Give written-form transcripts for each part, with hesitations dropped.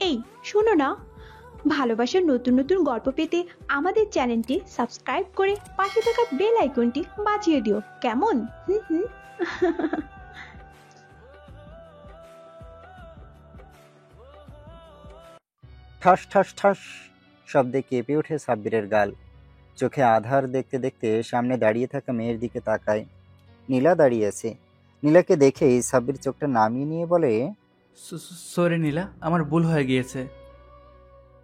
এই শোনো না, ভালোবাসার নতুন নতুন গল্প পেতে আমাদের চ্যানেলটি সাবস্ক্রাইব করে পাশে থাকা বেল আইকনটি বাজিয়ে দিও, কেমন? হুম হুম। ঠাস ঠাস ঠাস শব্দে কেঁপে ওঠে সাব্বিরের গাল। চোখে আধার দেখতে দেখতে সামনে দাঁড়িয়ে থাকা মেয়ের দিকে তাকায়। নীলা দাঁড়িয়ে আছে। নীলাকে দেখেই সাব্বির চোখটা নামিয়ে নিয়ে বলে, সরি নীলা, আমার ভুল হয়ে গিয়েছে।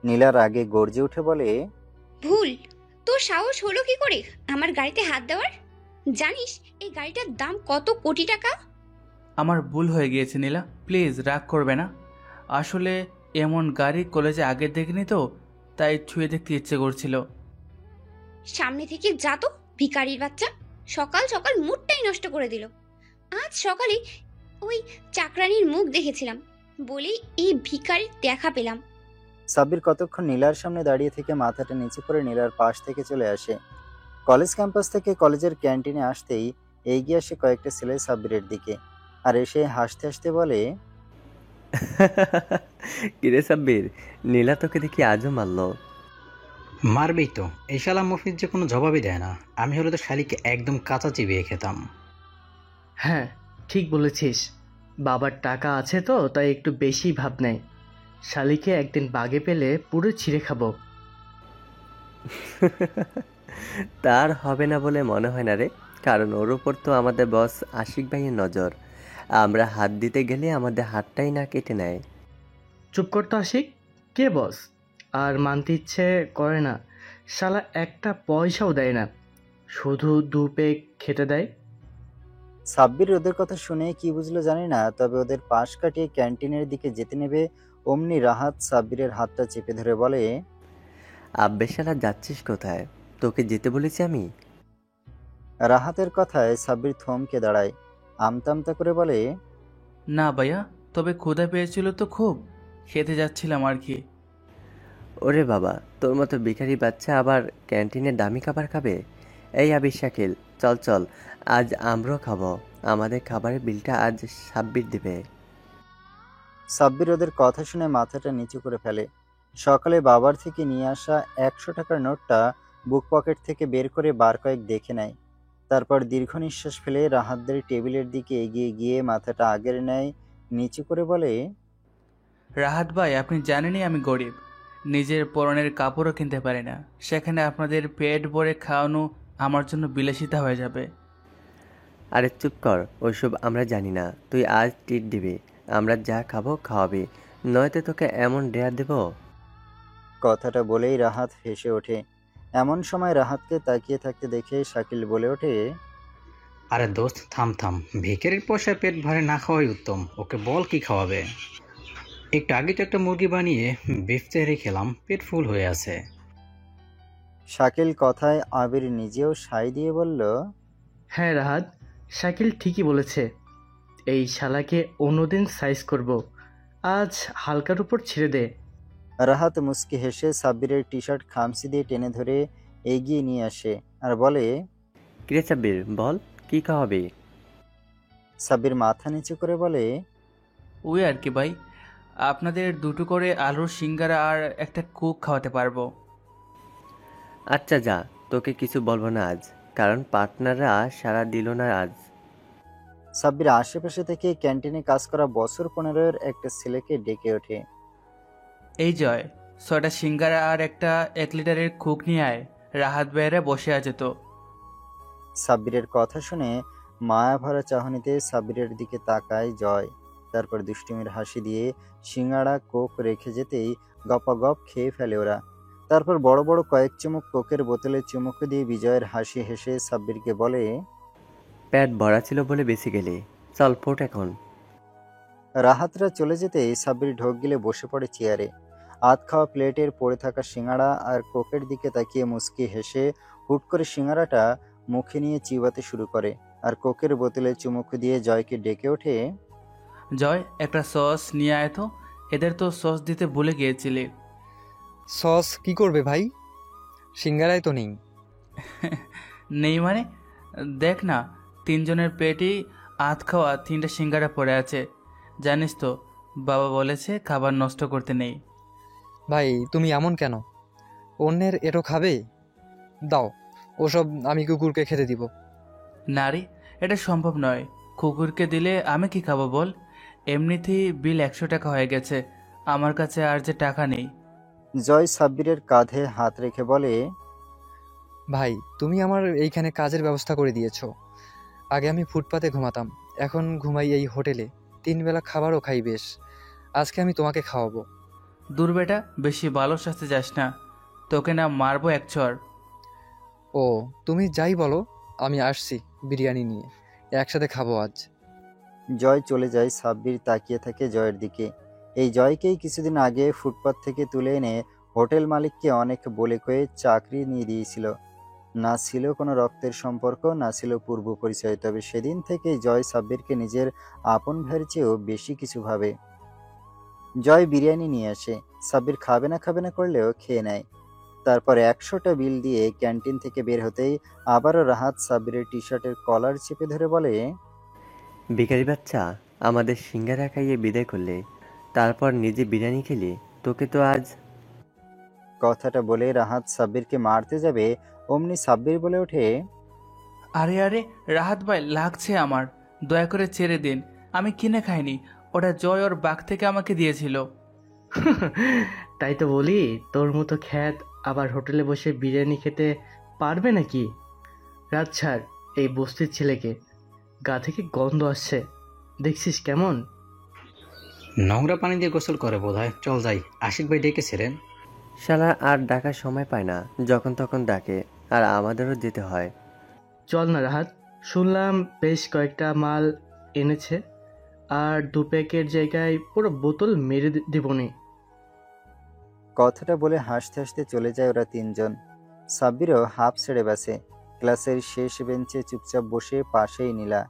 নীলার আগে গর্জে উঠে বলে, ভুল? তোর সাহস হলো কি করে আমার গাড়িতে হাত দেওয়ার? জানিস এই গাড়িটার দাম কত কোটি টাকা? আমার ভুল হয়ে গিয়েছে নীলা, প্লিজ রাগ করবে না। আসলে এমন গাড়ি কলেজে আগে দেখিনি তো, তাই ছুঁয়ে দেখতে ইচ্ছে করছিল। সামনে থেকে যা তো, ভিখারির বাচ্চা। সকাল সকাল মুডটাই নষ্ট করে দিল। আজ সকালে ওই চাকরানির মুখ দেখেছিলাম বলেই এই ভিখারির দেখা পেলাম। সাব্বির কতক্ষণ নীলার সামনে দাঁড়িয়ে থেকে মাথাটা নিচু করে নীলার পাশ থেকে চলে আসে। কলেজ ক্যাম্পাস থেকে কলেজের ক্যান্টিনে আসতেই এগিয়ে আসে কয়েকটা ছেলে সাব্বিরের দিকে, আর এসে হাসতে হাসতে বলে, কিরে সাব্বির, নীলা তোকে দেখি আজও মারলো। মারবেই তো, এই শালা মফিজ যে কোনো জবাবই দেয় না। আমি হলে তো শালিকে একদম কাঁচা চিবিয়ে খেতাম। হ্যাঁ, ঠিক বলেছিস। বাবার টাকা আছে তো, তাই একটু বেশি ভাব নেয়। শালিকে একদিন বাগে পেলে পুরো ছিঁড়ে খাবো। তার হবে না বলে মনে হয় না রে, কারণ ওর উপর তো আমাদের বস আশিক ভাইয়ের নজর। আমরা হাত দিতে গেলে আমাদের হাতটাই না কেটে নেয়। চুপ করতে আশিক, কে বস? আর মানতে ইচ্ছে করে না। শালা একটা পয়সাও দেয় না, শুধু দু পেগ খেতে দেয়। সাব্বির ওদের কথা শুনে কি বুঝলো জানি না, তবে ওদের পাশ কাটিয়ে ক্যান্টিনের দিকে যেতে নেবে অমনি রাহাত সাব্বিরের হাতটা চেপে ধরে বলে, আব্বে শালা যাচ্ছিস কোথায়? তোকে যেতে বলেছি আমি। রাহাতের কথায় সাব্বির থমকে দাঁড়ায়, আমতামতা করে বলে, না ভাইয়া, তবে ক্ষুধা পেয়েছিল তো খুব, খেতে যাচ্ছিলাম আর কি। ওরে বাবা, তোর মতো ভিখারি বাচ্চা আবার ক্যান্টিনে দামি খাবার খাবে? এই আবির শাকিল, চল চল, আজ আমরাও খাবো। আমাদের খাবারের বিলটা আজ সাব্বির দেবে। সাব্বির ওদের কথা শুনে মাথাটা নিচু করে ফেলে। সকালে বাবার থেকে নিয়ে আসা 100 টাকার নোটটা বুক পকেট থেকে বের করে বার কয়েক দেখে নেয়। তারপর দীর্ঘ নিঃশ্বাস ফেলে রাহাতদের টেবিলের দিকে এগিয়ে গিয়ে মাথাটা আগের ন্যায় নিচু করে বলে, রাহাত ভাই, আপনি জানেনই আমি গরিব, নিজের পরনের কাপড়ও কিনতে পারি না। সেখানে আপনাদের পেট ভরে খাওয়ানো আমার জন্য বিলাসিতা হয়ে যাবে। আরে চুপ কর, ওইসব আমরা জানি না। তুই আজ ট্রিট দিবি, আমরা যা খাবো খাওয়াবি, নয়তো তোকে এমন ডেয়ার দেব। কথাটা বলেই রাহাত হেসে ওঠে। এমন সময় রাহাতকে তাকিয়ে থাকতে দেখে শাকিল বলে ওঠে, আরে দোস্ত থাম থাম, ভিখারির পয়সায় পেট ভরে না খাওয়াই উত্তম। ওকে বল কি খাওয়াবে। একটু আগে তো একটা মুরগি বানিয়ে বিফ তেহারি খেলাম, পেট ফুল হয়ে আছে। শাকিল কথায় আবির নিজেও সায় দিয়ে বলল, হ্যাঁ রাহাত, শাকিল ঠিকই বলেছে। এই শালাকে অন্যদিন সাইজ করব, আজ হালকার উপর ছেড়ে দে। রাহাত মুচকি হেসে সাব্বিরের টি শার্ট খামচি দিয়ে টেনে ধরে এগিয়ে নিয়ে আসে আর বলে, কিরে সাব্বির, বল কি খাওয়াবি? সাব্বির মাথা নিচু করে বলে, ওই আর কি ভাই, আপনাদের দুটো করে আলুর সিঙ্গারা আর একটা কুক খাওয়াতে পারবো। আচ্ছা যা, তোকে কিছু বলবো না আজ, কারণ পার্টনাররা সাড়া দিল না আজ। সাব্বির আশেপাশে থেকে ক্যান্টিনে কাজ করা বছর 15-এর একটা ছেলেকে ডেকে ওঠে। এই জয়, 6টা সিঙ্গারা আর একটা 1 লিটারের কুক নিয়ে আয়, রাহাত ভাইয়েরা বসে আছে তো। সাব্বিরের কথা শুনে মায়া ভরা চাহনিতে সাব্বিরের দিকে তাকায় জয়। তারপর দুষ্টুমির হাসি দিয়ে সিঙ্গাড়া কোক রেখে যেতেই গপাগপ খেয়ে ফেলে ওরা। তারপর বড় বড় কয়েক চুমুক কোকের বোতলে চুমুক দিয়ে বিজয়ের হাসি হেসে সাব্বিরকে বলে, পেট ভরা ছিল বলে বেশি গেলি, চল ফোট এখন। রাহাতরা চলে যেতেই সাব্বির ঢোক গিলে বসে পড়ে চেয়ারে। আধ খাওয়া প্লেটের পড়ে থাকা সিঙ্গাড়া আর কোকের দিকে তাকিয়ে মুচকি হেসে হুট করে সিঙ্গাড়াটা মুখে নিয়ে চিবাতে শুরু করে, আর কোকের বোতলে চুমুক দিয়ে জয়কে ডেকে ওঠে, জয়, একটা সস নিয়ে আয় তো, এদের তো সস দিতে ভুলে গিয়েছিলি। সস কি করবে ভাই? সিঙ্গারায় তো নেই। নেই মানে? দেখ না, 3 জনের পেটেই আধ খাওয়া 3টা সিঙ্গারা পড়ে আছে। জানিস তো, বাবা বলেছে খাবার নষ্ট করতে নেই। ভাই তুমি এমন কেন? অন্যের এটো খাবে? দাও, ওসব আমি কুকুরকে খেতে দিব। না রে, এটা সম্ভব নয়। কুকুরকে দিলে আমি কি খাবো বল? এমনিতেই বিল 100 টাকা হয়ে গেছে, আমার কাছে আর যে টাকা নেই। জয় সাব্বিরের কাঁধে হাত রেখে বলে, ভাই তুমি আমার এইখানে কাজের ব্যবস্থা করে দিয়েছো। আগে আমি ফুটপাতে ঘুমাতাম, এখন ঘুমাই এই হোটেলে। 3 বেলা খাবারও খাই বেশ। আজকে আমি তোমাকে খাওয়াবো। দূর বেটা, বেশি ভালো শাস্তি যাস না, তোকে না মারবো এক চড়। ও, তুমি যাই বলো, আমি আসছি বিরিয়ানি নিয়ে, একসাথে খাবো আজ। জয় চলে যায়। সাব্বির তাকিয়ে থাকে জয়ের দিকে। এই জয়কেই কিছুদিন আগে ফুটপাত থেকে তুলে এনে হোটেল মালিককে অনেক বলে কয়ে চাকরি নিয়ে দিয়েছিল। না ছিল কোনো রক্তের সম্পর্ক, না ছিল পূর্ব পরিচয়, তবে সেদিন থেকেই জয় সাব্বিরকে নিজের আপন ভাইয়ের চেয়েও বেশি কিছু ভাবে। জয় বিরিয়ানি নিয়ে আসে। সাব্বির খাবে না করলেও খেয়ে নেয়। তারপর 100টা বিল দিয়ে ক্যান্টিন থেকে বের হতেই আবারও রাহাত সাব্বিরের টি শার্টের কলার চেপে ধরে বলে, ভিখারি বাচ্চা, আমাদের সিঙ্গারা খাইয়ে বিদায় করলে, তারপর নিজে বিরিয়ানি খেলি, তোকে তো আজ। কথাটা বলে রাহাত সাব্বিরকে মারতে যাবে, অমনি সাব্বির বলে ওঠে, আরে আরে রাহাত ভাই, লাগছে আমার, দয়া করে ছেড়ে দিন। আমি কিনে খাইনি, ওটা জয় ওর বাগ থেকে আমাকে দিয়েছিল। তাই তো বলি, তোর মতো খ্যাত আবার হোটেলে বসে বিরিয়ানি খেতে পারবে নাকি? রাত ছাড় এই বস্তির ছেলেকে, গা থেকে গন্ধ আসছে, দেখছিস কেমন? নোংরা পানি দিয়ে গোসল করে বোধহয়। চল যাই, আশিক ভাই ডেকেছিলেন। শালা আর ডাকার সময় পায় না, যখন তখন ডাকে, আর আমাদেরও যেতে হয়। চল না রাহাত, শুনলাম বেশ কয়েকটা মাল এনেছে, আর 2 প্যাকেট জায়গায় পুরো বোতল মেরে দেবনি। কথাটা বলে হাসতে হাসতে চলে যায় ওরা তিনজন। সাব্বিরও হাফ ছেড়ে বাসে। ক্লাসের শেষ বেঞ্চে চুপচাপ বসে, পাশেই নীলা।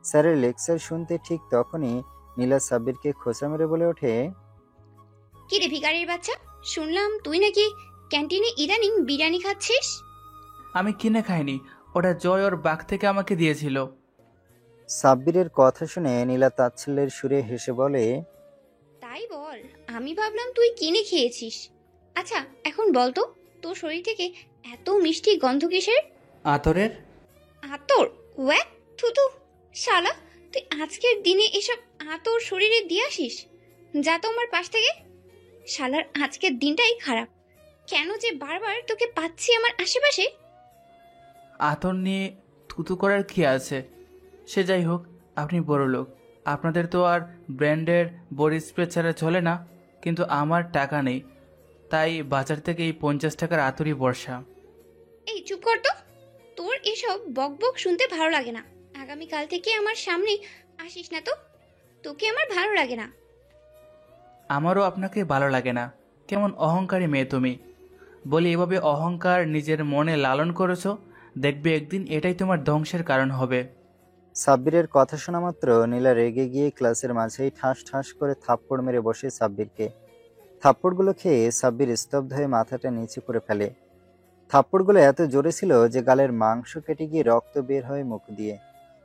স্যারের লেকচার শুনতে ঠিক তখনই নীলা সাব্বিরকে খোঁচা মেরে বলে ওঠে, কি রে ভিখারির বাচ্চা, শুনলাম তুই নাকি ক্যান্টিনে ইদানিং বিরিয়ানি খাচ্ছিস। আমি কিনে খাইনি, ওটা জয় ওর বাগ থেকে আমাকে দিয়েছিল। সাব্বিরের কথা শুনে নীলা তাচ্ছিল্যের সুরে হেসে বলে, তাই বল, আমি ভাবলাম তুই কিনে খেয়েছিস। আচ্ছা এখন বল তো, তোর শরীর থেকে এত মিষ্টি গন্ধ কিসের? আতরের। আতর? ওয়াক, থুতু। শালা, তুই আজকের দিনে এসব আতর শরীরে দিয়ে আসিস? যা তো আমার পাশ থেকে। শালার আজকের দিনটাই খারাপ, কেন যে বারবার তোকে পাচ্ছি আমার আশেপাশে। আতর নিয়ে থুতু করার কি আছে? সে যাই হোক, আপনি বড় লোক, আপনাদের তো আর ব্র্যান্ডের বডি স্প্রে ছাড়া চলে না, কিন্তু আমার টাকা নেই, তাই বাজার থেকে এই 50 টাকার আতরই বর্ষা। এই চুপ কর তো, তোর এসব বক বক শুনতে ভালো লাগে না। আগামীকাল থেকে আমার সামনে আসিস না তো, তোকে আমার ভালো লাগে না। আমারও আপনাকে ভালো লাগে না। কেমন অহংকারী মেয়ে তুমি। বলি, এভাবে অহংকার নিজের মনে লালন করেছো, দেখবে একদিন এটাই তোমার ধ্বংসের কারণ হবে। সাব্বিরের কথা শোনা মাত্র নীলা রেগে গিয়ে ক্লাসের মাঝেই ঠাস ঠাস করে থাপ্পড় মেরে বসে সাব্বিরকে। থাপ্পড়গুলো খেয়ে সাব্বির স্তব্ধ হয়ে মাথাটা নিচু করে ফেলে। থাপ্পড়গুলো এত জোরে ছিল যে গালের মাংস কেটে গিয়ে রক্ত বের হয় মুখ দিয়ে।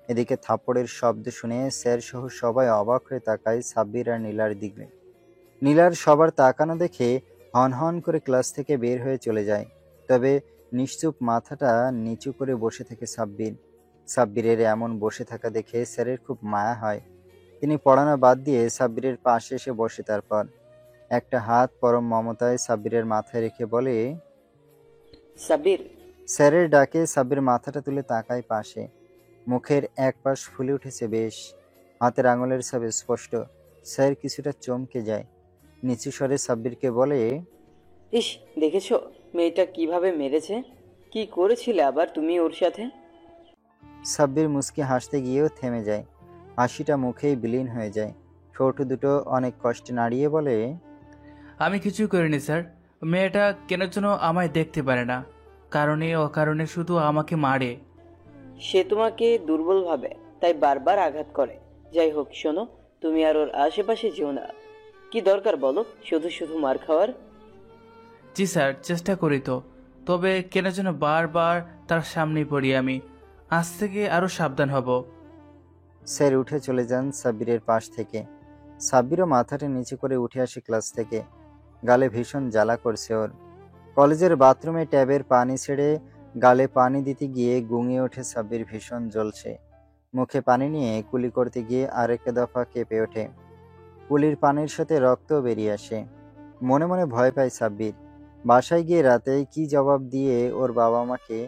এদিকে থাপ্পড়ের শব্দ শুনে স্যার সহ সবাই অবাক হয়ে তাকায় সাব্বির আর নীলার দিকে। নীলার সবার তাকানো দেখে হন হন করে ক্লাস থেকে বের হয়ে চলে যায়। তবে নিশ্চুপ মাথাটা নিচু করে বসে থাকে সাব্বির। সাব্বিরের এমন বসে থাকা দেখে স্যারের খুব মায়া হয়। তিনি পড়ানো বাদ দিয়ে সাব্বিরের পাশে এসে বসে। তারপর একটা হাত পরম মমতায় সাব্বিরের মাথায় রেখে বলে, সাব্বির। স্যারের ডাকে সাব্বির মাথাটা তুলে তাকায় পাশে। মুখের এক পাশ ফুলে উঠেছে বেশ, হাতের আঙুলের সব স্পষ্ট। স্যার কিছুটা চমকে যায়। নিচু স্বরে সাব্বিরকে বলে, ইস, দেখেছো মেয়েটা কিভাবে মেরেছে? কি করেছিলে আবার তুমি ওর সাথে? সাব্বির মুচকি হাসতে গিয়েও থেমে যায়। হাসিটা মুখেই বিলীন হয়ে যায়। ঠোঁট দুটো অনেক কষ্টে নাড়িয়ে বলে, আমি কিছুই করিনি স্যার। মেয়েটা কেন যেন আমায় দেখতে পারে না, কারণে অকারণে শুধু আমাকে মারে। সে তোমাকে দুর্বল ভাবে, তাই বারবার আঘাত করে। যাই হোক শোনো, তুমি আর ওর আশেপাশে যেও না। কি দরকার বলো শুধু শুধু মার খাওয়ার? জি স্যার, চেষ্টা করি তো, তবে কেন যেন বারবার তার সামনেই পড়ি আমি। আজ থেকে আরও সাবধান হব। স্যার উঠে চলে যান সাব্বিরের পাশ থেকে। সাব্বিরও মাথাটা নিচু করে উঠে আসে ক্লাস থেকে। গালে ভীষণ জ্বালা করছে ওর। কলেজের বাথরুমে ট্যাবের পানি ছেড়ে গালে পানি দিতে গিয়ে গুঙিয়ে ওঠে সাব্বির, ভীষণ জ্বলছে। মুখে পানি নিয়ে কুলি করতে গিয়ে আরেক দফা কেঁপে ওঠে। কুলির পানির সাথে রক্তও বেরিয়ে আসে। মনে মনে ভয় পায় সাব্বির। বাসায় গিয়ে রাতে কি জবাব দিয়ে ওর বাবা মাকে,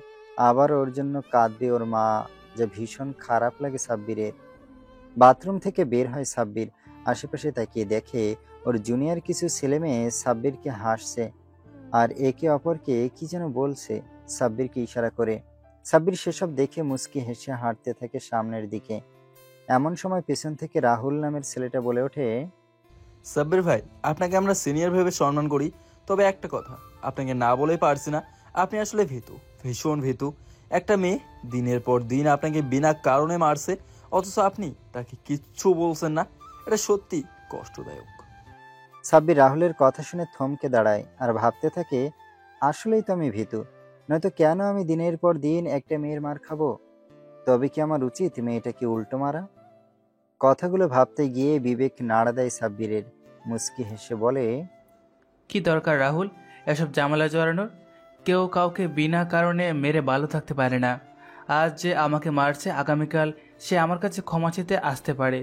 আবার ওর জন্য কাঁদবে ওর মা, যা ভীষণ খারাপ লাগে সাব্বিরের। বাথরুম থেকে বের হয় সাব্বির, আশেপাশে তাকিয়ে দেখে ওর জুনিয়র কিছু ছেলেমেয়ে সাব্বিরকে হাসছে আর একে অপরকে কি যেন বলছে সাব্বিরকে ইশারা করে। সাব্বির সেসব দেখে মুচকি হেসে হাঁটতে থাকে সামনের দিকে। এমন সময় পেছন থেকে রাহুল নামের ছেলেটা বলে ওঠে, সাব্বির ভাই, আপনাকে আমরা সিনিয়র ভেবে সম্মান করি, তবে একটা কথা আপনাকে না বলেই পারছি না, আপনি আসলে ভীতু, ভীষণ ভীতু। একটা মেয়ে দিনের পর দিন আপনাকে বিনা কারণে মারছে, অথচ আপনি তাকে কিচ্ছু বলছেন না। এটা সত্যি কষ্টদায়ক। সাব্বির রাহুলের কথা শুনে থমকে দাঁড়ায় আর ভাবতে থাকে, আসলেই তো আমি ভীতু, নয়তো কেন আমি দিনের পর দিন একটা মেয়ের মার খাবো? তবে কি আমার উচিত মেয়েটাকে উল্টো মারা? কথাগুলো ভাবতে গিয়ে বিবেক নাড়া দেয় সাব্বিরের। মুচকি হেসে বলে, কি দরকার রাহুল এসব ঝামেলা জড়ানোর? কেউ কাউকে বিনা কারণে মেরে ভালো থাকতে পারে না। আজ যে আমাকে মারছে, আগামীকাল সে আমার কাছে ক্ষমা চেতে আসতে পারে।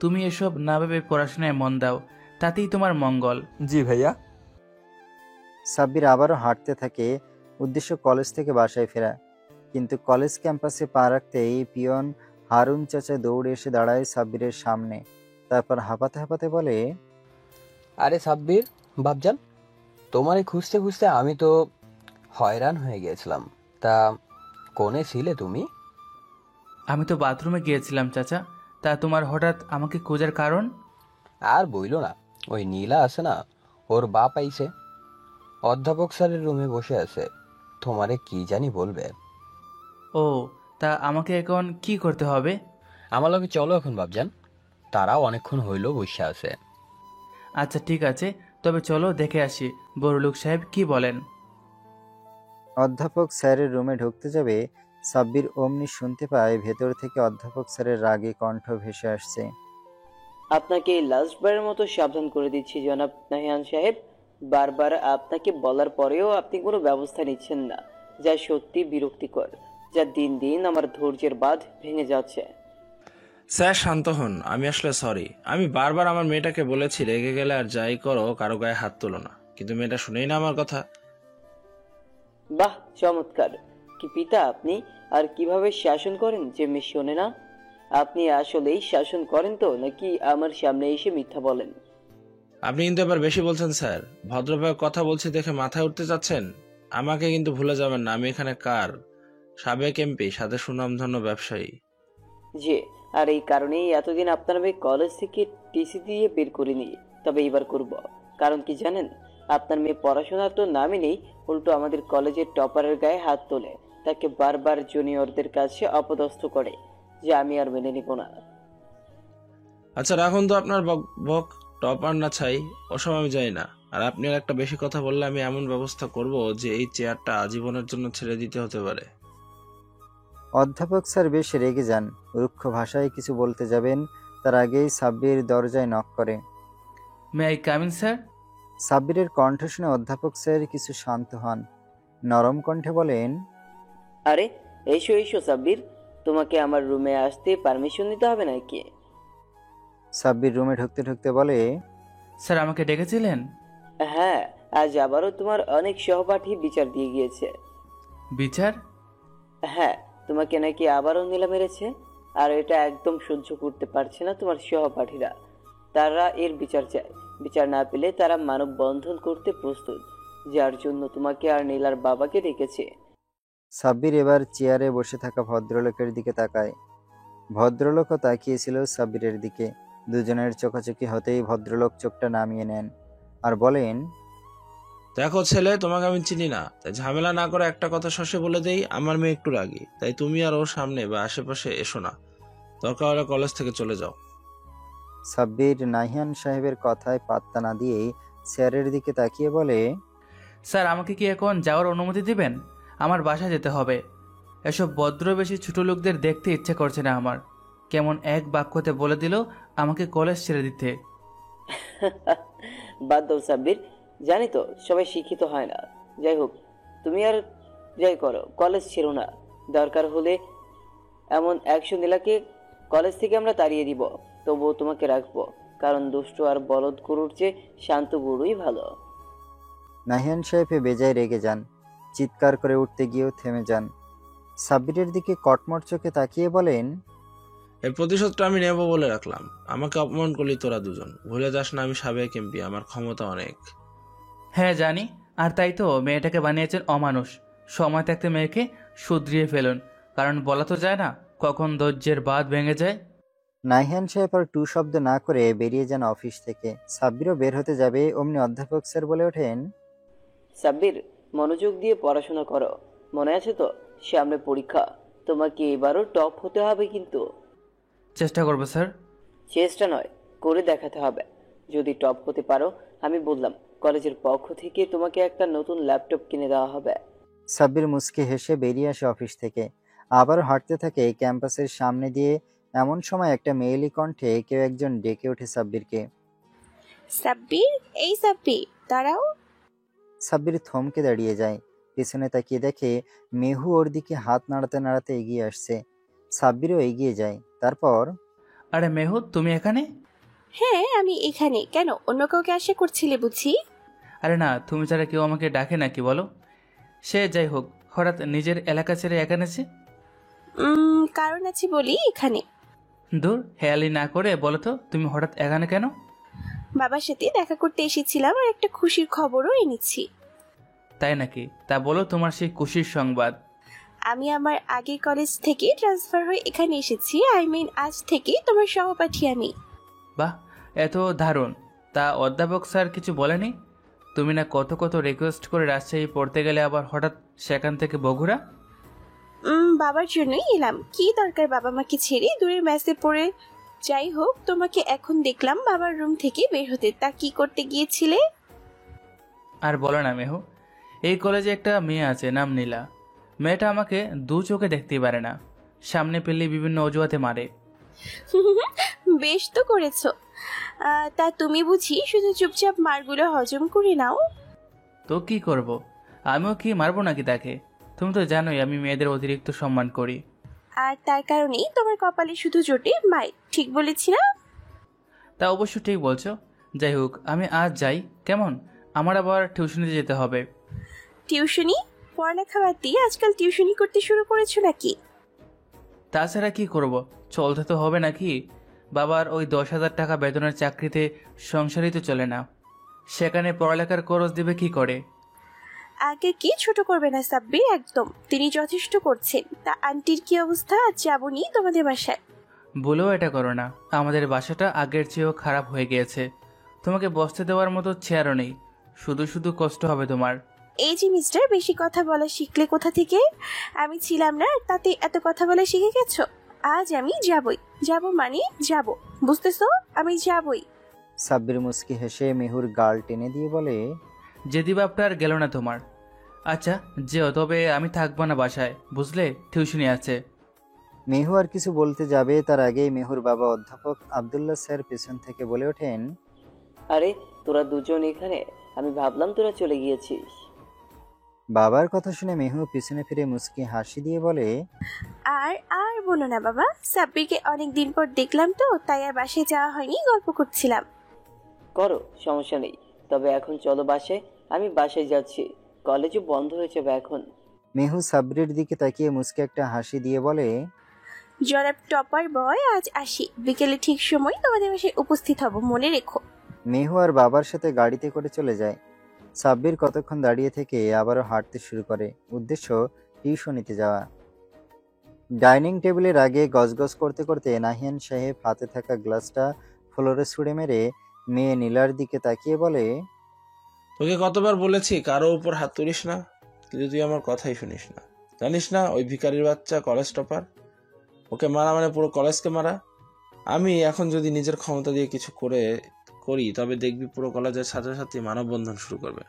তুমি এসব না ভেবে পড়াশোনায় মন দাও, তাতেই তোমার মঙ্গল। জি ভাইয়া। সাব্বির আবারও হাঁটতে থাকে, উদ্দেশ্য কলেজ থেকে বাসায় ফেরা। কিন্তু কলেজ ক্যাম্পাসে পা রাখতেই পিয়ন হারুন চাচা দৌড়ে এসে দাঁড়ায় সাব্বিরের সামনে। তারপর হাঁপাতে হাঁপাতে বলে, আরে সাব্বির বাপজান, তোমারে খুঁজতে খুঁজতে আমি তো হয়রান হয়ে গিয়েছিলাম। তা কোনে ছিলে তুমি? আমি তো বাথরুমে গিয়েছিলাম চাচা। তা তোমার হঠাৎ আমাকে খোঁজার কারণ? আর বইলো না, ওই নীলা আছে না, ওর বাপ আইছে, অধ্যাপক স্যারের রুমে বসে আছে, তোমারে কি জানি বলবে। ও, তা আমাকে এখন কি করতে হবে? আমার লগে চলো এখন বাপজান, তারাও অনেকক্ষণ হইল বসে আছে। আচ্ছা ঠিক আছে, তবে চলো দেখে আসি বড়লোক সাহেব কি বলেন। অধ্যাপক স্যারের রুমে ঢুকতে যাবে, সাব্বির অমনি শুনতে পায় ভেতর থেকে অধ্যাপক স্যারের রাগী কণ্ঠ ভেসে আসছে। আপনাকে এই লাস্টবারের মতো সাবধান করে দিচ্ছি জনাব নাহিয়ান সাহেব, বারবার আপনাকে বলার পরেও আপনি কোনো ব্যবস্থা নিচ্ছেন না, যা সত্যি বিরক্তিকর, যা দিন দিন আমার ধৈর্যের বাঁধ ভেঙে যাচ্ছে। স্যার শান্ত হন, আমি আসলে সরি। আমি বারবার আমার মেয়েটাকে বলেছি রেগে গেলে আর যাই করো কারো গায়ে হাত তোলো না, কিন্তু মেয়েটা শুনেই না আমার কথা। বাহ, চমৎকার! কি পিতা আপনি! আর কিভাবে শাসন করেন যে মেয়ে শোনে না? আপনি আসলেই শাসন করেন তো, নাকি আমার সামনে এসে মিথ্যা বলেন? আপনি কিন্তু এবার বেশি বলছেন স্যার। ভদ্রভাবে কথা বলছি দেখে মাথায় উঠতে চাচ্ছেন? আমাকে কিন্তু ভুলে যাবেন না, আমি এখানে কার সাবেক এমপি, সাথে সুনামধন্য ব্যবসায়ী। জি, আর এই কারণেই এতদিন আপনার মেয়ে কলেজ থেকে টিসি দিয়ে বের করিনি, তবে এবার করব। কারণ কি জানেন, আপনার মেয়ে পড়াশোনার তো নামই নেই, উল্টো আমাদের কলেজের টপারের গায়ে হাত তোলে, তাকে বারবার জুনিয়রদের কাছে অপদস্থ করে, যে আমি আর মেনে নিব না। আচ্ছা রাখুন তো আপনার বক বক, টপার না ছাই ওসব আমি জানি না। আর আপনি আর একটা বেশি কথা বললে আমি এমন ব্যবস্থা করব যে এই চেয়ারটা আজীবনের জন্য ছেড়ে দিতে হতে পারে। অধ্যাপক স্যার বেশ রেগে যান, রুক্ষ ভাষায় কিছু বলতে যাবেন, তার আগেই সাব্বির দরজায় নক করে। May I come in sir? সাব্বিরের কণ্ঠ শুনে অধ্যাপক স্যার কিছু শান্ত হন, নরম কণ্ঠে বলেন, আরে এসো এসো সাব্বির, তোমাকে আমার রুমে আসতে পারমিশন নিতে হবে নাকি? সাব্বির রুমে ঢুকতে ঢুকতে বলে, স্যার আমাকে ডেকেছিলেন? হ্যাঁ, আজ আবারও তোমার অনেক সহপাঠী বিচার দিয়ে গিয়েছে। বিচার? হ্যাঁ, তোমাকে নাকি আবারও নীলা মেরেছে, আর এটা একদম সহ্য করতে পারছে না তোমার সহপাঠীরা। তারা এর বিচার চায়, বিচার না পেলে তারা মানববন্ধন করতে প্রস্তুত, যার জন্য তোমাকে আর নীলার বাবাকে ডেকেছে। সাব্বির এবার চেয়ারে বসে থাকা ভদ্রলোকের দিকে তাকায়। ভদ্রলোকও তাকিয়েছিল সাব্বিরের দিকে। দুজনের চোখাচোখি হতেই ভদ্রলোক চোখটা নামিয়ে নেন আর বলেন, দেখো ছেলে, তোমাকে আমি চিনি না, তাই ঝামেলা না করে একটা কথা শসে বলে দেই, আমার মেয়ে একটু রাগী, তাই তুমি আর ওর সামনে বা আশেপাশে এসো না, দরকার হলে কলেজ থেকে চলে যাও। সাব্বির নাহিয়ান সাহেবের কথায় পাত্তা না দিয়েই স্যারের দিকে তাকিয়ে বলে, স্যার আমাকে কি এখন যাওয়ার অনুমতি দিবেন? আমার বাসায় যেতে হবে। এসব ভদ্রবেশী ছোট লোকদের দেখতে ইচ্ছে করছে না আমার। কেমন এক বাক্যতে বলে দিল আমাকে কলেজ ছেড়ে দিতে। বাদ দাও সাব্বির, জানি তো সবাই শিক্ষিত হয় না। যাই হোক, তুমি আর যাই করো, কলেজ ছিল না। দরকার হলে এমন অ্যাকশন নীলাকে কলেজ থেকে আমরা তাড়িয়ে দিব, তবুও তোমাকে রাখবো, কারণ দুষ্ট আর বলদ গরুর চেয়ে শান্ত গরুই ভালো। নাহিয়ান সাহেব বেজায় রেগে যান, চিৎকার করে উঠতে গিয়েও থেমে যান। সাব্বিরের দিকে কটমট চোখে তাকিয়ে বলেন, এর প্রতিশোধটা আমি নেব বলে রাখলাম। আমাকে অপমান করলি তোরা দুজন, ভুলে যাস না আমি সাবেক এমপি, আমার ক্ষমতা অনেক। হ্যাঁ জানি, আর তাই তো মেয়েটাকে বানিয়েছেন অমানুষ। সময় থাকতে মেয়েকে শুধরিয়ে ফেলুন, কারণ বলা তো যায় না কখন ধৈর্যের বাঁধ ভেঙে যায়। নাহিয়ান সাহেব আর টু শব্দ না করে বেরিয়ে যান অফিস থেকে। সাব্বিরও বের হতে যাবে, অমনি অধ্যাপক স্যার বলে ওঠেন, সাব্বির, মনোযোগ দিয়ে পড়াশোনা করো। মনে আছে তো, সামনে পরীক্ষা, তোমাকে এবারও টপ হতে হবে কিন্তু। চেষ্টা করবো স্যার। চেষ্টা নয়, করে দেখাতে হবে। যদি টপ হতে পারো, আমি বললাম কলেজের পক্ষ থেকে তোমাকে একটা নতুন ল্যাপটপ কিনে দেওয়া হবে। সাব্বির মুচকি হেসে বেরিয়ে আসে অফিস থেকে। আবার হাঁটতে থাকে ক্যাম্পাসের সামনে দিয়ে। এমন সময় একটা মেয়েলি কণ্ঠে কেউ একজন ডেকে ওঠে সাব্বিরকে। সাব্বির, এই সাব্বির, দাঁড়াও। সাব্বির থমকে দাঁড়িয়ে যায়। পিছনে তাকিয়ে দেখে মেহু ওর দিকে হাত নাড়াতে নাড়াতে এগিয়ে আসছে। সাব্বিরও এগিয়ে যায়। তারপর, আরে মেহু, তুমি এখানে? হ্যাঁ, আমি এখানে। কেন, অন্য কাউকে আশা করছিলে বুঝি? আরে না, তুমি ছাড়া কেউ আমাকে ডাকে নাকি বলো? সে যাই হোক, হঠাৎ নিজের এলাকা ছেড়ে এখানে এসে? কারণ আছে বলি এখানে। দূর, হেয়ালি না করে বলো তো তুমি হঠাৎ এখানে কেন? বাবার সাথে দেখা করতে এসেছিলাম আর একটা খুশির খবরও এনেছি। তাই নাকি? তা বলো তোমার সেই খুশির সংবাদ। আমি আমার আগের কলেজ থেকে ট্রান্সফার হয়ে এখানে এসেছি। আজ থেকে তোমার সহপাঠী আমি। বাহ, এত দারুণ। তা অধ্যাপক স্যার কিছু বলেনি? তুমি না কত কত রিকোয়েস্ট করে রাজশাহী পড়তে গেলে, আবার হঠাৎ সেখান থেকে বগুড়া? বাবার জন্যই এলাম। কি দরকার বাবা মাকে ছেড়ে দূরে মেসে পড়ে। যাই হোক, তোমাকে এখন দেখলাম বাবার রুম থেকে বের হতে। তা কি করতে গিয়েছিলে? আর বলো না মেহু, এই কলেজে একটা মেয়ে আছে, নাম নীলা। মেয়েটা আমাকে দু চোখে দেখতেই পারে না, সামনে পেলে বিভিন্ন অজুহাতে মারে। বেশ তো করেছো। তা তুমি বুঝি শুধু চুপচাপ মারগুলো হজম করে নাও? তো কি করব, আমিও কি মারবো নাকি তাকে? তুমি তো জানোই আমি মেয়েদের অতিরিক্ত সম্মান করি। আর তার কারণেই তোমার কপালে শুধু জোটে মাই। ঠিক বলেছি না? তা অবশ্য ঠিক বলছো। যাই হোক, আমি আজ যাই কেমন? আমার আবার টিউশনিতে যেতে হবে। টিউশনি? পড়ালেখা বাদ দিয়ে আজকাল টিউশনি করতে শুরু করেছো নাকি? তাছাড়া কি করব, চলতে তো হবে নাকি? বাবার ওই 10,000 টাকা বেতনের চাকরিতে সংসারই তো চলে না, সেখানে পড়ালেখার খরচ দেবে কি করে? আগে কি ছোট করবে না সাব্বির, একদম। তিনি যথেষ্ট করছেন। তা আন্টির কি অবস্থা? আজ যাবনি তোমাদের বাসায়। বলেও এটা করো না, আমাদের বাসাটা আগের চেয়েও খারাপ হয়ে গিয়েছে। তোমাকে বসতে দেওয়ার মতো চেয়ারও নেই, শুধু শুধু কষ্ট হবে তোমার। এই যে মিস্টার, বেশি কথা বলা শিখলে কোথা থেকে? আমি ছিলাম না, তাতে এত কথা বলা শিখে গেছো? আজ আমি যাবই। যাব মানে যাব, বুঝতেছো? আমি যাবই। সাব্বির মুচকি হেসে মেহুর গাল টেনে দিয়ে বলে, যেদি বাপটা আর গেল না তোমার। আচ্ছা যেও, তবে আমি থাকবো না বাসায়, বুঝলে? টিউশনি আছে। মেহু আর কিছু বলতে যাবে তার আগেই মেহুর বাবা অধ্যাপক আব্দুল্লাহ স্যার পেছন থেকে বলে ওঠেন, আরে তোরা দুজন এখানে? আমি ভাবলাম তোরা চলে গিয়েছিস। বাবার কথা শুনে মেহু পিছনে ফিরে মুচকি হাসি দিয়ে বলে, আর আর বলো না বাবা, সাব্বিরকে অনেকদিন পর দেখলাম তো, তাই আর বাসায় যাওয়া হয়নি, গল্প করছিলাম। করো, সমস্যা নেই। তবে এখন চলো বাসায়। আমি বাসায় যাচ্ছি, কলেজও বন্ধ হয়ে যাবে এখন। মেহু সাব্বিরের দিকে তাকিয়ে মুচকি একটা হাসি দিয়ে বলে, জনাব টপার বয়, আজ আসি। বিকেলে ঠিক সময় তোমাদের বাসায় উপস্থিত হব, মনে রেখো। মেহু আর বাবার সাথে গাড়িতে করে চলে যায়। সাব্বির কতক্ষণ দাঁড়িয়ে থেকে আবারও হাঁটতে শুরু করে, উদ্দেশ্য টিউশনিতে যাওয়া। ডাইনিং টেবিলের আগে গজগজ করতে করতে নাহিয়ান সাহেব হাতে থাকা গ্লাসটা ফ্লোরে ছুঁড়ে মেরে মেয়ে নীলার দিকে তাকিয়ে বলে, তোকে কতবার বলেছি কারো উপর হাত তুলিস না, কিন্তু তুই আমার কথাই শুনিস না। জানিস না ওই ভিখারির বাচ্চা কলেজ টপার, ওকে মারা মানে পুরো কলেজকে মারা। আমি এখন যদি নিজের ক্ষমতা দিয়ে কিছু করি তবে দেখবি পুরো কলেজের ছাত্রছাত্রী মানববন্ধন শুরু করবে।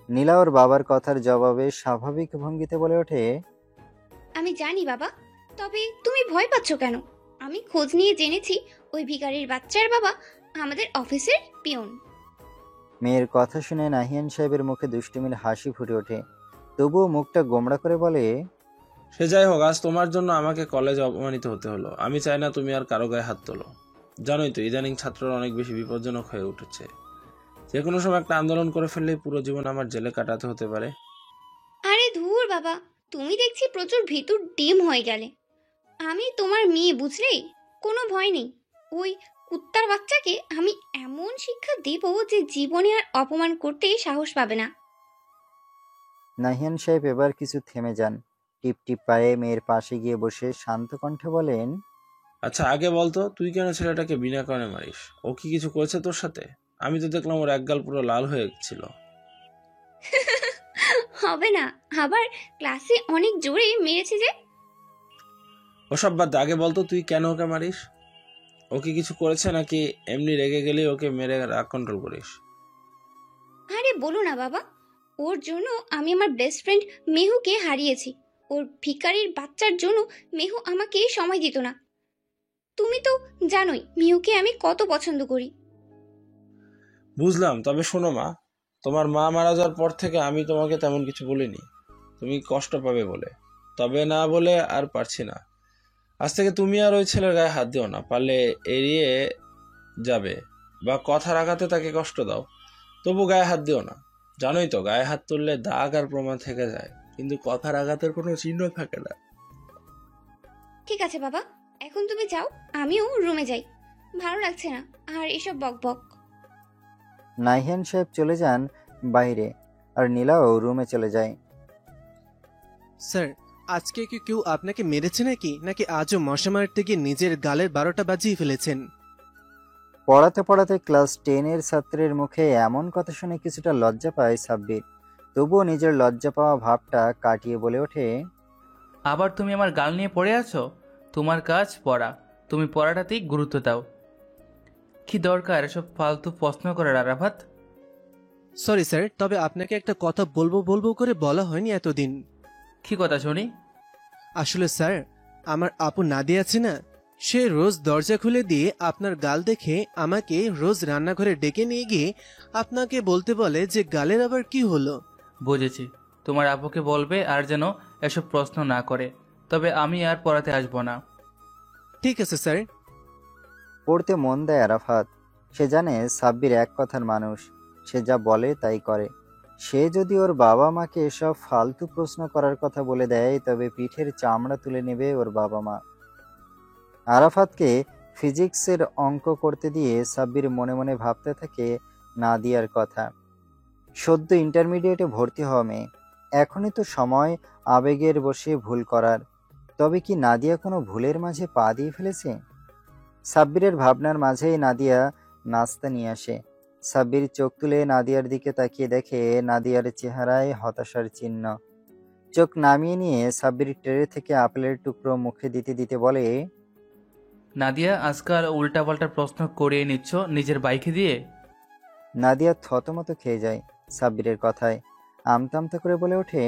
নীলা ওর বাবার কথার জবাবে স্বাভাবিক ভঙ্গিতে বলে ওঠে, আমি জানি বাবা, তবে তুমি ভয় পাচ্ছ কেন? আমি খোঁজ নিয়ে জেনেছি ওই ভিখারির বাচ্চার বাবা আমাদের অফিসের পিয়ন। মেয়ের কথা শুনে নাহিয়ান সাহেবের মুখে দুষ্টুমির হাসি ফুটে ওঠে, তবুও মুখটা গোমড়া করে বলে, সে যাই হোক, আজ তোমার জন্য আমাকে কলেজে অপমানিত হতে হলো। আমি চাই না তুমি আর কারো গায়ে হাত তোলো। জানোই তো ইদানিং ছাত্ররা অনেক বেশি বিপজ্জনক হয়ে উঠেছে। যে কোনো সময় একটা আন্দোলন করে ফেললে পুরো জীবন আমার জেলে কাটাতে হতে পারে। আরে ধুর বাবা, তুমি দেখছি প্রচুর ভীতুর ডিম হয়ে গেলে। আমি তোমার মেয়ে, বুঝলে? কোনো ভয় নেই। ওই কুত্তার বাচ্চাকে আমি এমন শিক্ষা দেব যে জীবনে আর অপমান করতে সাহস পাবে না। নাহিয়ান সাহেব এবার কিছু থেমে যান। টিপ টিপ পায়ে মেয়ের পাশে গিয়ে বসে শান্ত কণ্ঠে বলেন, আচ্ছা আগে বলতো, তুই কেন ছেলেটাকে বিনা কারণে মারিস? ও কি কিছু করেছে তোর সাথে? আমি তো দেখলাম ওর একগাল পুরো লাল হয়ে ছিল। হবে না, আবার ক্লাসে অনেক জোরে মেরেছে যে। ওসব বাদ দে, আগে বলতো তুই কেন ওকে মারিস? ও কি কিছু করেছে নাকি এমনি রেগে গেলে ওকে মেরে রাগ কন্ট্রোল করিস? আরে বলো না বাবা, ওর জন্য আমি আমার বেস্ট ফ্রেন্ড মেহুকে হারিয়েছি। ওর ভিখারির বাচ্চার জন্য মেহু আমাকে সময় দিত না। তুমি তো জানোই মিহুকে আমি কত পছন্দ করি। বুঝলাম, তবে শোনো মা, তোমার মা মারা যাওয়ার পর থেকে আমি তোমাকে তেমন কিছু বলিনি, তুমি কষ্ট পাবে বলে। তবে না বলে আর পারছি না। আজ থেকে তুমি আর ওই ছেলের গায়ে হাত দিও না। পারলে এড়িয়ে যাবে বা কথা রাখাতে তাকে কষ্ট দাও, তবু গায়ে হাত দিও না। জানোই তো গায়ে হাত তুললে দাগ আর প্রমাণ থেকে যায়, কিন্তু কথার আঘাতের কোনো চিহ্ন থাকে না। ঠিক আছে বাবা, এখন তুমি যাও, আমিও রুমে যাই। ভালো লাগছে না আর এসব বক বক। নাহিয়ান সাহেব চলে যান বাইরে, আর নীলাও রুমে চলে যায়। স্যার, আজকে কি কেউ আপনাকে মেরেছে নাকি আজও মশা মারতে গিয়ে নিজের গালের 12টা বাজিয়ে ফেলেছেন? পড়াতে পড়াতে ক্লাস 10-এর ছাত্রের মুখে এমন কথা শুনে কিছুটা লজ্জা পায় সাব্বির। তবুও নিজের লজ্জা পাওয়া ভাবটা কাটিয়ে বলে ওঠে, আবার তুমি আমার গাল নিয়ে পড়ে আছো? তোমার কাজ পড়া, তুমি পড়াটাতেই গুরুত্ব দাও। কি দরকার এসব ফালতু প্রশ্ন করার আরাফাত? সরি স্যার, তবে আপনাকে একটা কথা বলবো করে বলা হয়নি এতদিন। কি কথা শুনি? আসলে স্যার, আমার আপু নাদিয়া আছে না, সে রোজ দরজা খুলে দিয়ে আপনার গাল দেখে আমাকে রোজ রান্নাঘরে ডেকে নিয়ে গিয়ে আপনাকে বলতে বলে যে গালের আবার কি হলো। বুঝেছি, তোমার আপুকে বলবে আর যেন এসব প্রশ্ন না করে। তবে আমি আর পড়াতে আসবো না। ঠিক আছে স্যার। পড়তে মন দেয় আরাফাত। সে জানে সাব্বির এক কথার মানুষ, সে যা বলে তাই করে। সে যদি ওর বাবা মাকে এসব ফালতু প্রশ্ন করার কথা বলে দেয়, তবে পিঠের চামড়া তুলে নেবে ওর বাবা মা। আরাফাতকে ফিজিক্সের অঙ্ক করতে দিয়ে সাব্বির মনে মনে ভাবতে থাকে নাদিয়ার কথা। সদ্য ইন্টারমিডিয়েটে ভর্তি হওয়া মেয়ে, এখনই তো সময় আবেগের বসে ভুল করার। তবে কি নাদিয়া কোনো ভুলের মাঝে পা দিয়ে ফেলেছে? সাব্বিরের ভাবনার মাঝেই নাদিয়া নাস্তা নিয়ে আসে। সাব্বির চোখ তুলে নাদিয়ার দিকে তাকিয়ে দেখে নাদিয়ার চেহারায় হতাশার চিহ্ন। চোখ নামিয়ে নিয়ে সাব্বির ট্রে থেকে আপেলের টুকরো মুখে দিতে দিতে বলে, নাদিয়া, আজকাল উল্টাপাল্টা প্রশ্ন করিয়ে নিচ্ছ নিজের বাইকে দিয়ে। নাদিয়া থতমত খেয়ে যায় সাব্বিরের কথায়। আমতা আমতা করে বলে ওঠে,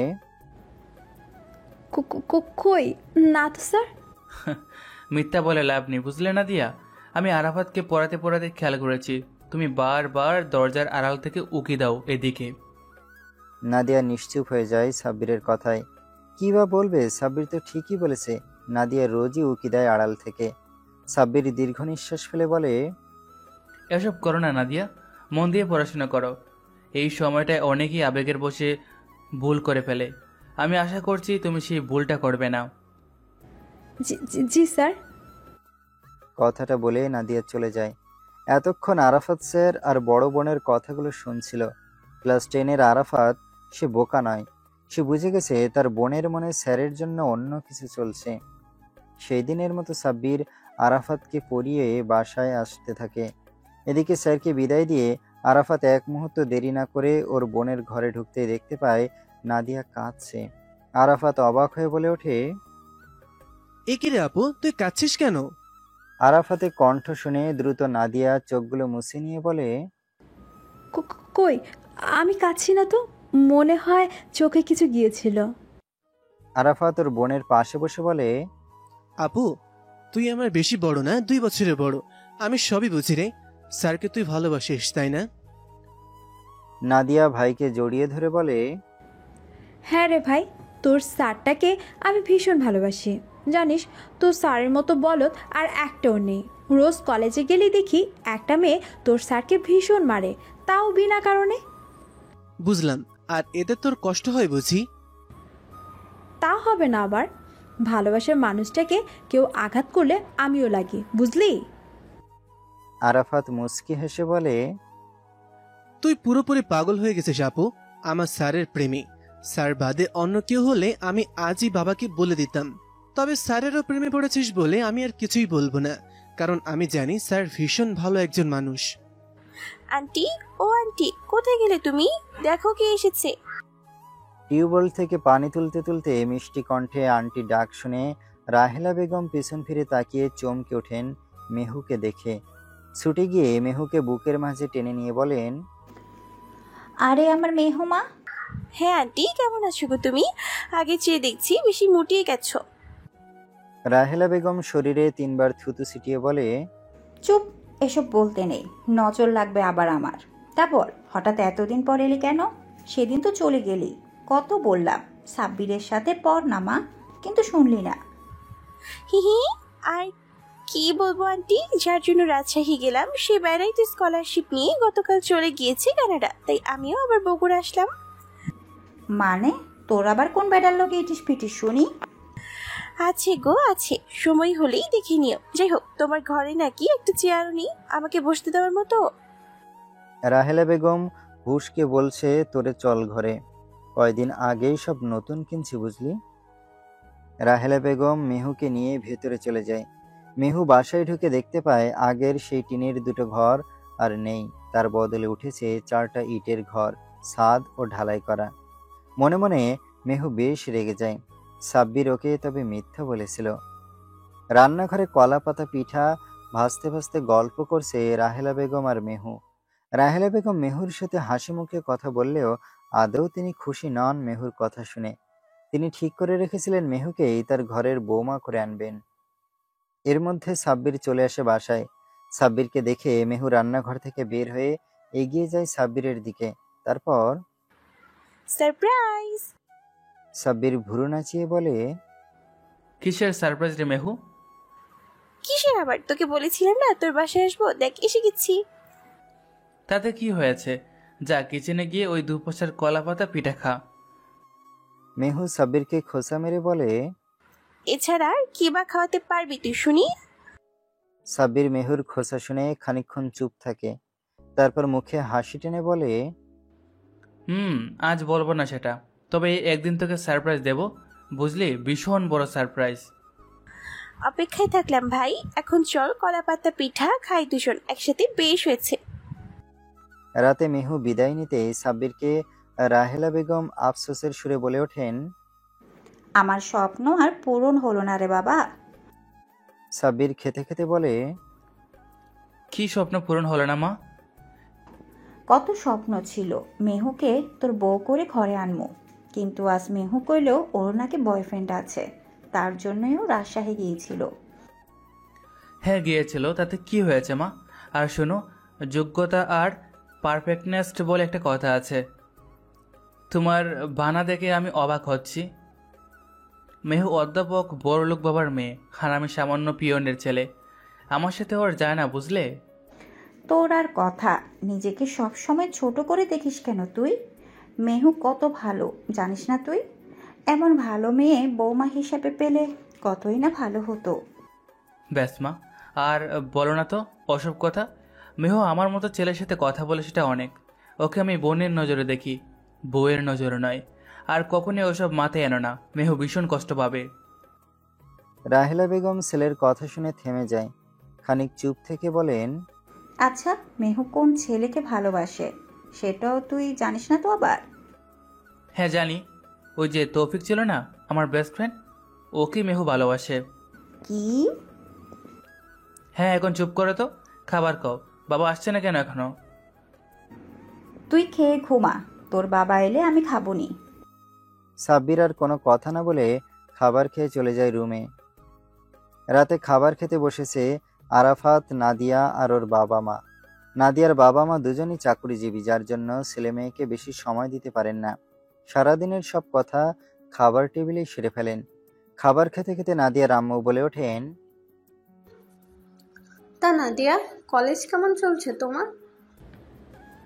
কই না তো স্যার। মিথ্যা বলে লাভ নেই, বুঝলে নাদিয়া? আমি আরাফাতকে পড়াতে পড়াতে খেয়াল করেছি তুমি বারবার দরজার আড়াল থেকে উকি দাও এদিকে। নাদিয়া নিশ্চুপ হয়ে যায় সাব্বিরের কথায়। কি বা বলবে, সাব্বির তো ঠিকই বলেছে। নাদিয়া রোজই উকি দেয় আড়াল থেকে। সাব্বির দীর্ঘ নিঃশ্বাস ফেলে বলে, এসব করো না নাদিয়া, মন দিয়ে পড়াশোনা করো। এই সময়টায় অনেকেই আবেগের বসে ভুল করে ফেলে। আমি আশা করছি তুমি সেই ভুলটা করবে না। জি স্যার। কথাটা বলে নাদিয়া চলে যায়। এতক্ষণ আরাফাত স্যার আর বড় বোনের কথাগুলো শুনছিল। ক্লাস 10-এর আরাফাত সে বোকা নয়। সে বুঝে গেছে তার বোনের মনে স্যারের জন্য অন্য কিছু চলছে। সেই দিনের মতো সাব্বির আরাফাতকে পড়িয়ে বাসায় আসতে থাকে। এদিকে স্যারকে বিদায় দিয়ে আরাফাত এক মুহূর্ত দেরি না করে ওর বোনের ঘরে ঢুকতে দেখতে পায় নাদিয়া কাঁদছে। আরাফাত অবাক হয়ে বলে ওঠে, এ কি রে আপু, তুই কাঁদছিস কেন? আরাফাতের কণ্ঠ শুনে দ্রুত নাদিয়া চোখগুলো মুছে নিয়ে বলে, কই, আমি কাঁদছি না তো, মনে হয় চোখে কিছু গিয়েছিল। আরাফাত ওর বোনের পাশে বসে বলে, আপু, তুই আমার বেশি বড় না, 2 বছরের বড়। আমি সবই বুঝি রে। স্যারকে তুই ভালোবাসিস, তাই না? নাদিয়া ভাইকে জড়িয়ে ধরে বলে, হ্যাঁ রে ভাই, তোর স্যারটাকে আমি ভীষণ ভালোবাসি। জানিস, তোর স্যারের মতো বলদ আর একটাও নেই। রোজ কলেজে গেলেই দেখি একটা মেয়ে তোর স্যারকে ভীষণ মারে, তাও বিনা কারণে। বুঝলাম, আর এতে তোর কষ্ট হয় বুঝি? তা হবে না আবার। ভালোবাসার মানুষটাকে কেউ আঘাত করলে আমিও লাগি, বুঝলি? আরাফাত মুচকি হেসে বলে, তুই পুরোপুরি পাগল হয়ে গেছিস আপু। আমার স্যারের প্রেমী। স্যার বাদে অন্য কেউ হলে আমি আজই বাবাকে বলে দিতাম। তবে স্যারেরও প্রেমে পড়েছিস বলে আমি আর কিছুই বলবো না, কারণ আমি জানি স্যার ভীষণ ভালো একজন মানুষ। আন্টি, ও আন্টি, কোথায় গেলে তুমি? দেখো কে এসেছে। টিউবওয়েল থেকে পানি তুলতে তুলতে মিষ্টি কণ্ঠে আন্টি ডাক শুনে রাহেলা বেগম পিছন ফিরে তাকিয়ে চমকে ওঠেন মেহুকে দেখে। ছুটে গিয়ে মেহুকে বুকের মাঝে টেনে নিয়ে বলেন, আরে আমার মেহুমা। হ্যাঁ আন্টি, কেমন আছো গো তুমি? আগে চেয়ে দেখছি বেশি মুটিয়ে গেছো। রাহেলা বেগম শরীরে 3 বার থুতু ছিটিয়ে বলে, চুপ, এসব বলতে নেই, নজর লাগবে আবার আমার। তারপর হঠাৎ এতদিন পর এলি কেন? সেদিন তো চলে গেলি। কত বললাম সাব্বিরের সাথে পর না মা, কিন্তু শুনলি না। হিহি, আর কি বলবো আন্টি, যার জন্য রাজশাহী গেলাম সে বেড়াইতে স্কলারশিপ নিয়ে গতকাল চলে গিয়েছে কানাডা, তাই আমিও আবার বগুড়া আসলাম। মানে তোর আবার কোন বেটার লোকে ইটিস পিটিস শুনি? আছে গো আছে, সময় হলেই দেখে নিও। যাই হোক, তোমার ঘরে নাকি একটা চেয়ারও নেই আমাকে বসতে দেওয়ার মতো। রাহেলা বেগম হুশকে বলছে, তোরে চল ঘরে, কয়দিন আগেই সব নতুন কিনছি বুঝলি। রাহেলা বেগম মেহুকে নিয়ে ভেতরে চলে যায়। মেহু বাসায় ঢুকে দেখতে পায় আগের সেই টিনের 2টো ঘর আর নেই, তার বদলে উঠেছে 4টা ইটের ঘর, ছাদ ও ঢালাই করা। মনে মনে মেহু বেশ রেগে যায়। সাব্বির ওকে তবে মিথ্যা বলেছিল। রান্নাঘরে কলা পাতা পিঠা ভাজতে ভাজতে গল্প করছে রাহেলা বেগম আর মেহু। রাহেলা বেগম মেহুর সাথে হাসি মুখে কথা বললেও আদৌ তিনি খুশি নন মেহুর কথা শুনে। তিনি ঠিক করে রেখেছিলেন মেহুকেই তার ঘরের বৌমা করে আনবেন। এর মধ্যে সাব্বির চলে আসে বাসায়। সাব্বিরকে দেখে মেহু রান্নাঘর থেকে বের হয়ে এগিয়ে যায় সাব্বিরের দিকে। তারপর সারপ্রাইজ। সাব্বির ভুরু নাচিয়ে বলে, কিসের সারপ্রাইজ রে মেহু? কিসের আবার? তোকে বলেছিলাম না তোর বাসায় আসবো, দেখ এসে গেছি। তাতে কি হয়েছে? যা কিচেনে গিয়ে ওই 2 পয়সার কলা পাতা পিঠা খা। মেহু সাব্বিরকে খোঁচা মেরে বলে, এছাড়া আর কি বা খাওয়াতে পারবি তুই শুনি? সাব্বির মেহুর খোঁচা শুনে খানিকক্ষণ চুপ থাকে, তারপর মুখে হাসি টেনে বলে, আজ বলবো না সেটা, তবে একদিন তোকে সারপ্রাইজ দেব, বুঝলি? ভীষণ বড় সারপ্রাইজ। অপেক্ষায় থাকলাম ভাই, এখন চল কলা পাতা পিঠা খাই দুজন একসাথে, বেশ হয়েছে। রাতে মেহু বিদায় নিতে সাব্বিরকে রাহেলা বেগম আফসোসের সুরে বলে ওঠেন, আমার স্বপ্ন আর পূরণ হলো না রে বাবা। সাব্বির খেতে খেতে বলে, কি স্বপ্ন পূরণ হলো না মা? কত স্বপ্ন ছিল মেহুকে তোর বউ করে ঘরে আনমু, কিন্তু আজ মেহু কইলেও ওর নাকি বয়ফ্রেন্ড আছে, তার জন্যই ও রাজশাহী গিয়েছিল। হ্যাঁ গিয়েছিল, তাতে কি হয়েছে মা? আর শোনো, যোগ্যতা আর পারফেক্টনেস বলে একটা কথা আছে। তোমার বানা দেখে আমি অবাক হচ্ছি। মেহু অধ্যাপক বড়লোক বাবার মেয়ে, আর আমি সামান্য পিয়নের ছেলে। আমার সাথে ওর যায় না, বুঝলে? তোর আর কথা, নিজেকে সবসময় ছোট করে দেখিস কেন তুই? মেহু কত ভালো জানিস না তুই? এমন ভালো মেয়ে বৌমা হিসাবে পেলে কতই না ভালো হতো। ব্যাস মা, আর বলো না তো ওসব কথা। মেহু আমার মতো ছেলের সাথে কথা বলে সেটা অনেক। ওকে আমি বোনের নজরে দেখি, বউয়ের নজরে নয়। আর কখনই ওসব মাথায় এনো না, মেহু ভীষণ কষ্ট পাবে। রাহেলা বেগম ছেলের কথা শুনে থেমে যায়, খানিক চুপ থেকে বলেন, আচ্ছা, মেহু কোন ছেলেকে ভালোবাসে সেটাও তুই জানিস না তো আবার? হ্যাঁ জানি, ওই যে তৌফিক ছিল না আমার বেস্ট ফ্রেন্ড, ওকে মেহু ভালোবাসে। কি? হ্যাঁ, এখন চুপ করে তো, খাবার খাও। বাবা আসছে না কেন এখনো? তুই খেয়ে ঘুমা, তোর বাবা এলে আমি খাবো নি। সাব্বির আর কোনো কথা না বলে খাবার খেয়ে চলে যায় রুমে। রাতে খাবার খেতে বসেছে আরাফাত, নাদিয়া আর ওর বাবা মা। নাদিয়ার বাবা মা দুজনই চাকরিজীবী, যার জন্য ছেলে মেয়েকে বেশি সময় দিতে পারেন না। সারাদিনের সব কথা খাবার টেবিলেই সেরে ফেলেন। খাবার খেতে খেতে নাদিয়ার আম্মু বলে ওঠেন, তা নাদিয়া, কলেজ কেমন চলছে তোমার?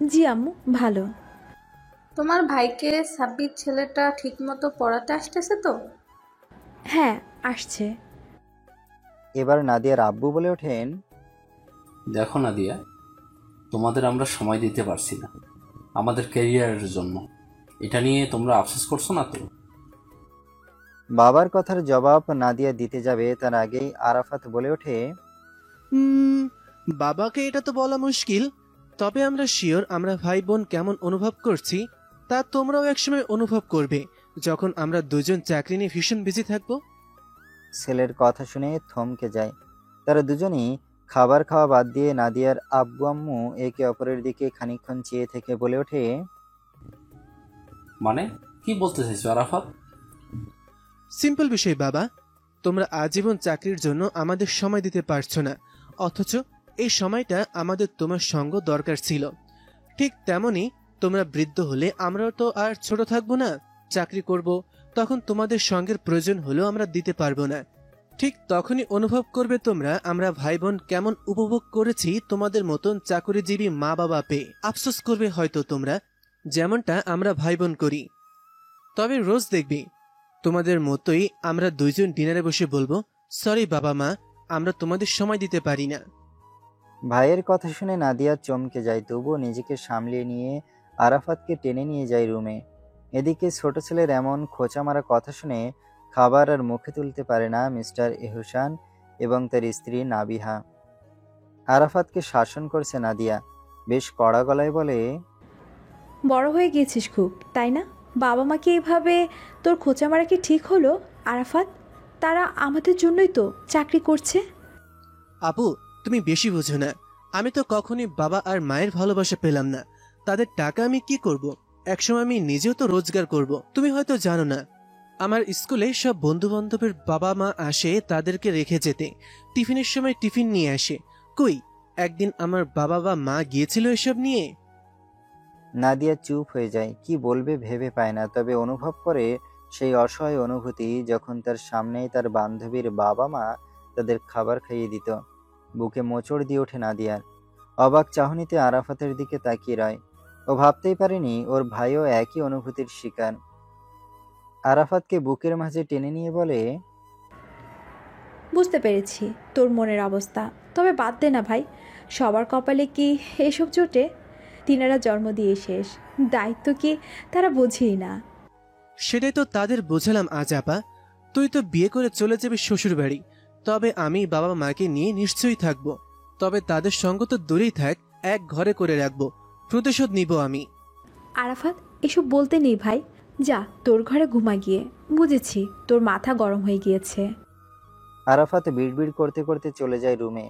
জি আম্মু, ভালো। তোমার ভাইকে সাব্বির ছেলেটা ঠিকমতো পড়াতে আসতেছে তো? হ্যাঁ, আসছে। এবার নাদিয়ার আব্বু বলে ওঠেন, দেখো নাদিয়া, তোমাদের আমরা সময় দিতে পারছি না আমাদের ক্যারিয়ারের জন্য। এটা নিয়ে তোমরা আফসোস করছো না তো? বাবার কথার জবাব নাদিয়া দিতে যাবে তার আগেই আরাফাত বলে ওঠে, বাবাকে এটা তো বলা মুশকিল, তবে আমরা শিওর আমরা ভাই বোন কেমন অনুভব করছি তা তোমরাও একসময় অনুভব করবে, যখন আমরা দুজন চাকরি নিয়ে ভীষণ বিজি থাকবো। ছেলের কথা শুনে থমকে যায়। তারা দুজনই খাবার খাওয়া বাদ দিয়ে নাদিয়ার আব্বু আম্মু একে অপরের দিকে খানিকক্ষণ চেয়ে থেকে বলে ওঠে, মানে কি বলতে চাইছো আরাফাত? সিম্পল বিষয় বাবা, তোমরা আজীবন চাকরির জন্য আমাদের সময় দিতে পারছো না, অথচ এই সময়টা আমাদের তোমার সঙ্গ দরকার ছিল। ঠিক তেমনি তোমরা বৃদ্ধ হলে আমরাও তো আর ছোট থাকবো না, চাকরি করব, তখন তোমাদের সঙ্গের প্রয়োজন হলেও আমরা দিতে পারবো না। ঠিক তখনই অনুভব করবে তোমরা আমরা ভাই বোন কেমন উপভোগ করেছি তোমাদের মতন চাকরিজীবী মা বাবা পেয়ে। আফসোস করবে হয়তো তোমরা, যেমনটা আমরা ভাই বোন করি। তবে রোজ দেখবি তোমাদের মতোই আমরা দুইজন ডিনারে বসে বলবো, সরি বাবা মা, আমরা তোমাদের সময় দিতে পারি না। ভাইয়ের কথা শুনে নাদিয়া চমকে যায়, তবুও নিজেকে সামলিয়ে নিয়ে আরাফাতকে টেনে নিয়ে যায় রুমে। এদিকে ছোট ছেলের এমন খোঁচা মারা কথা শুনে খাবার আর মুখে তুলতে পারে না মিস্টার এহসান এবং তার স্ত্রী নাবিহা। আরাফাতকে শাসন করছে নাদিয়া, বেশ কড়া গলায় বলে, বড় হয়ে গিয়েছিস খুব, তাই না? বাবা মাকে এভাবে তোর খোঁচা মারা কি ঠিক হলো আরাফাত? তারা আমাদের জন্যই তো চাকরি করছে। আপু, তুমি বেশি বোঝো না। আমি তো কখনই বাবা আর মায়ের ভালোবাসা পেলাম না, তাদের টাকা আমি কি করব? একসময় আমি নিজেও তো রোজগার করব। তুমি হয়তো জানো না, আমার স্কুলে সব বন্ধু বান্ধবের বাবা মা আসে তাদেরকে রেখে যেতে, টিফিনের সময় টিফিন নিয়ে আসে। কই একদিন আমার বাবা বা মা গিয়েছিল এসব নিয়ে? নাদিয়া চুপ হয়ে যায়, কি বলবে ভেবে পায় না, তবে অনুভব করে সেই অসহায় অনুভূতি যখন তার সামনেই তার বান্ধবীর বাবা মা তাদের খাবার খাইয়ে দিত। বুকে মোচড় দিয়ে ওঠে নাদিয়ার। অবাক চাহনিতে আরাফাতের দিকে তাকিয়ে রয়। ও ভাবতেই পারেনি ওর ভাইও একই অনুভূতির শিকার। আরাফাতকে বুকের মাঝে টেনে নিয়ে বলে, বুঝতে পেরেছি তোর মনের অবস্থা, তবে বাদ দে না ভাই, সবার কপালে কি এসব জোটে? তিনারা জন্ম দিয়ে শেষ, দায়িত্ব কি তারা বোঝেই না। সেটাই তো তাদের বোঝালাম আজ আপা। তুই তো বিয়ে করে চলে যাবি শ্বশুর বাড়ি, তবে আমি বাবা মাকে নিয়ে নিশ্চয়ই থাকবো। তবে তাদের সঙ্গ তো দূরেই থাক, এক ঘরে করে রাখবো, প্রতিশোধ নিব আমি। আরাফাত, এসব বলতে নেই ভাই, যা তোর ঘরে ঘুমা গিয়ে। বুঝেছি তোর মাথা গরম হয়ে গিয়েছে। আরাফাত বিড়বিড় করতে করতে চলে যায় রুমে।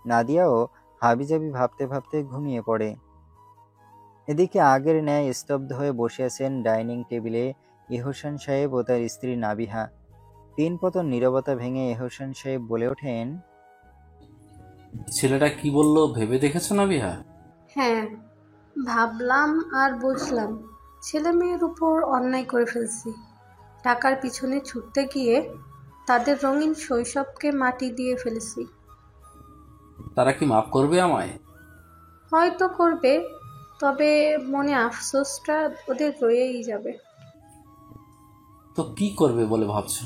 নাদিয়াও হাবিজাবি ভাবতে ভাবতে ঘুমিয়ে পড়ে। এদিকে আগের ন্যায় স্তব্ধ হয়ে বসে আছেন ডাইনিং টেবিলে এহসান সাহেব ও তার স্ত্রী নাবিহা। তিন পতন নীরবতা ভেঙে এহসান সাহেব বলে ওঠেন, ছেলেটা কি বললো ভেবে দেখেছো নাবিহা? হ্যাঁ, ভাবলাম আর বুঝলাম ছেলে মেয়ের উপর অন্যায় করে ফেলছি। টাকার পিছনে ছুটতে গিয়ে তাদের রঙিন শৈশবকে মাটি দিয়ে ফেলেছি। তারা কি মাফ করবে আমায়? হয়তো করবে, তবে মনে আফসোসটা ওদের রয়েই যাবে। তো কি করবে বলে ভাবছো?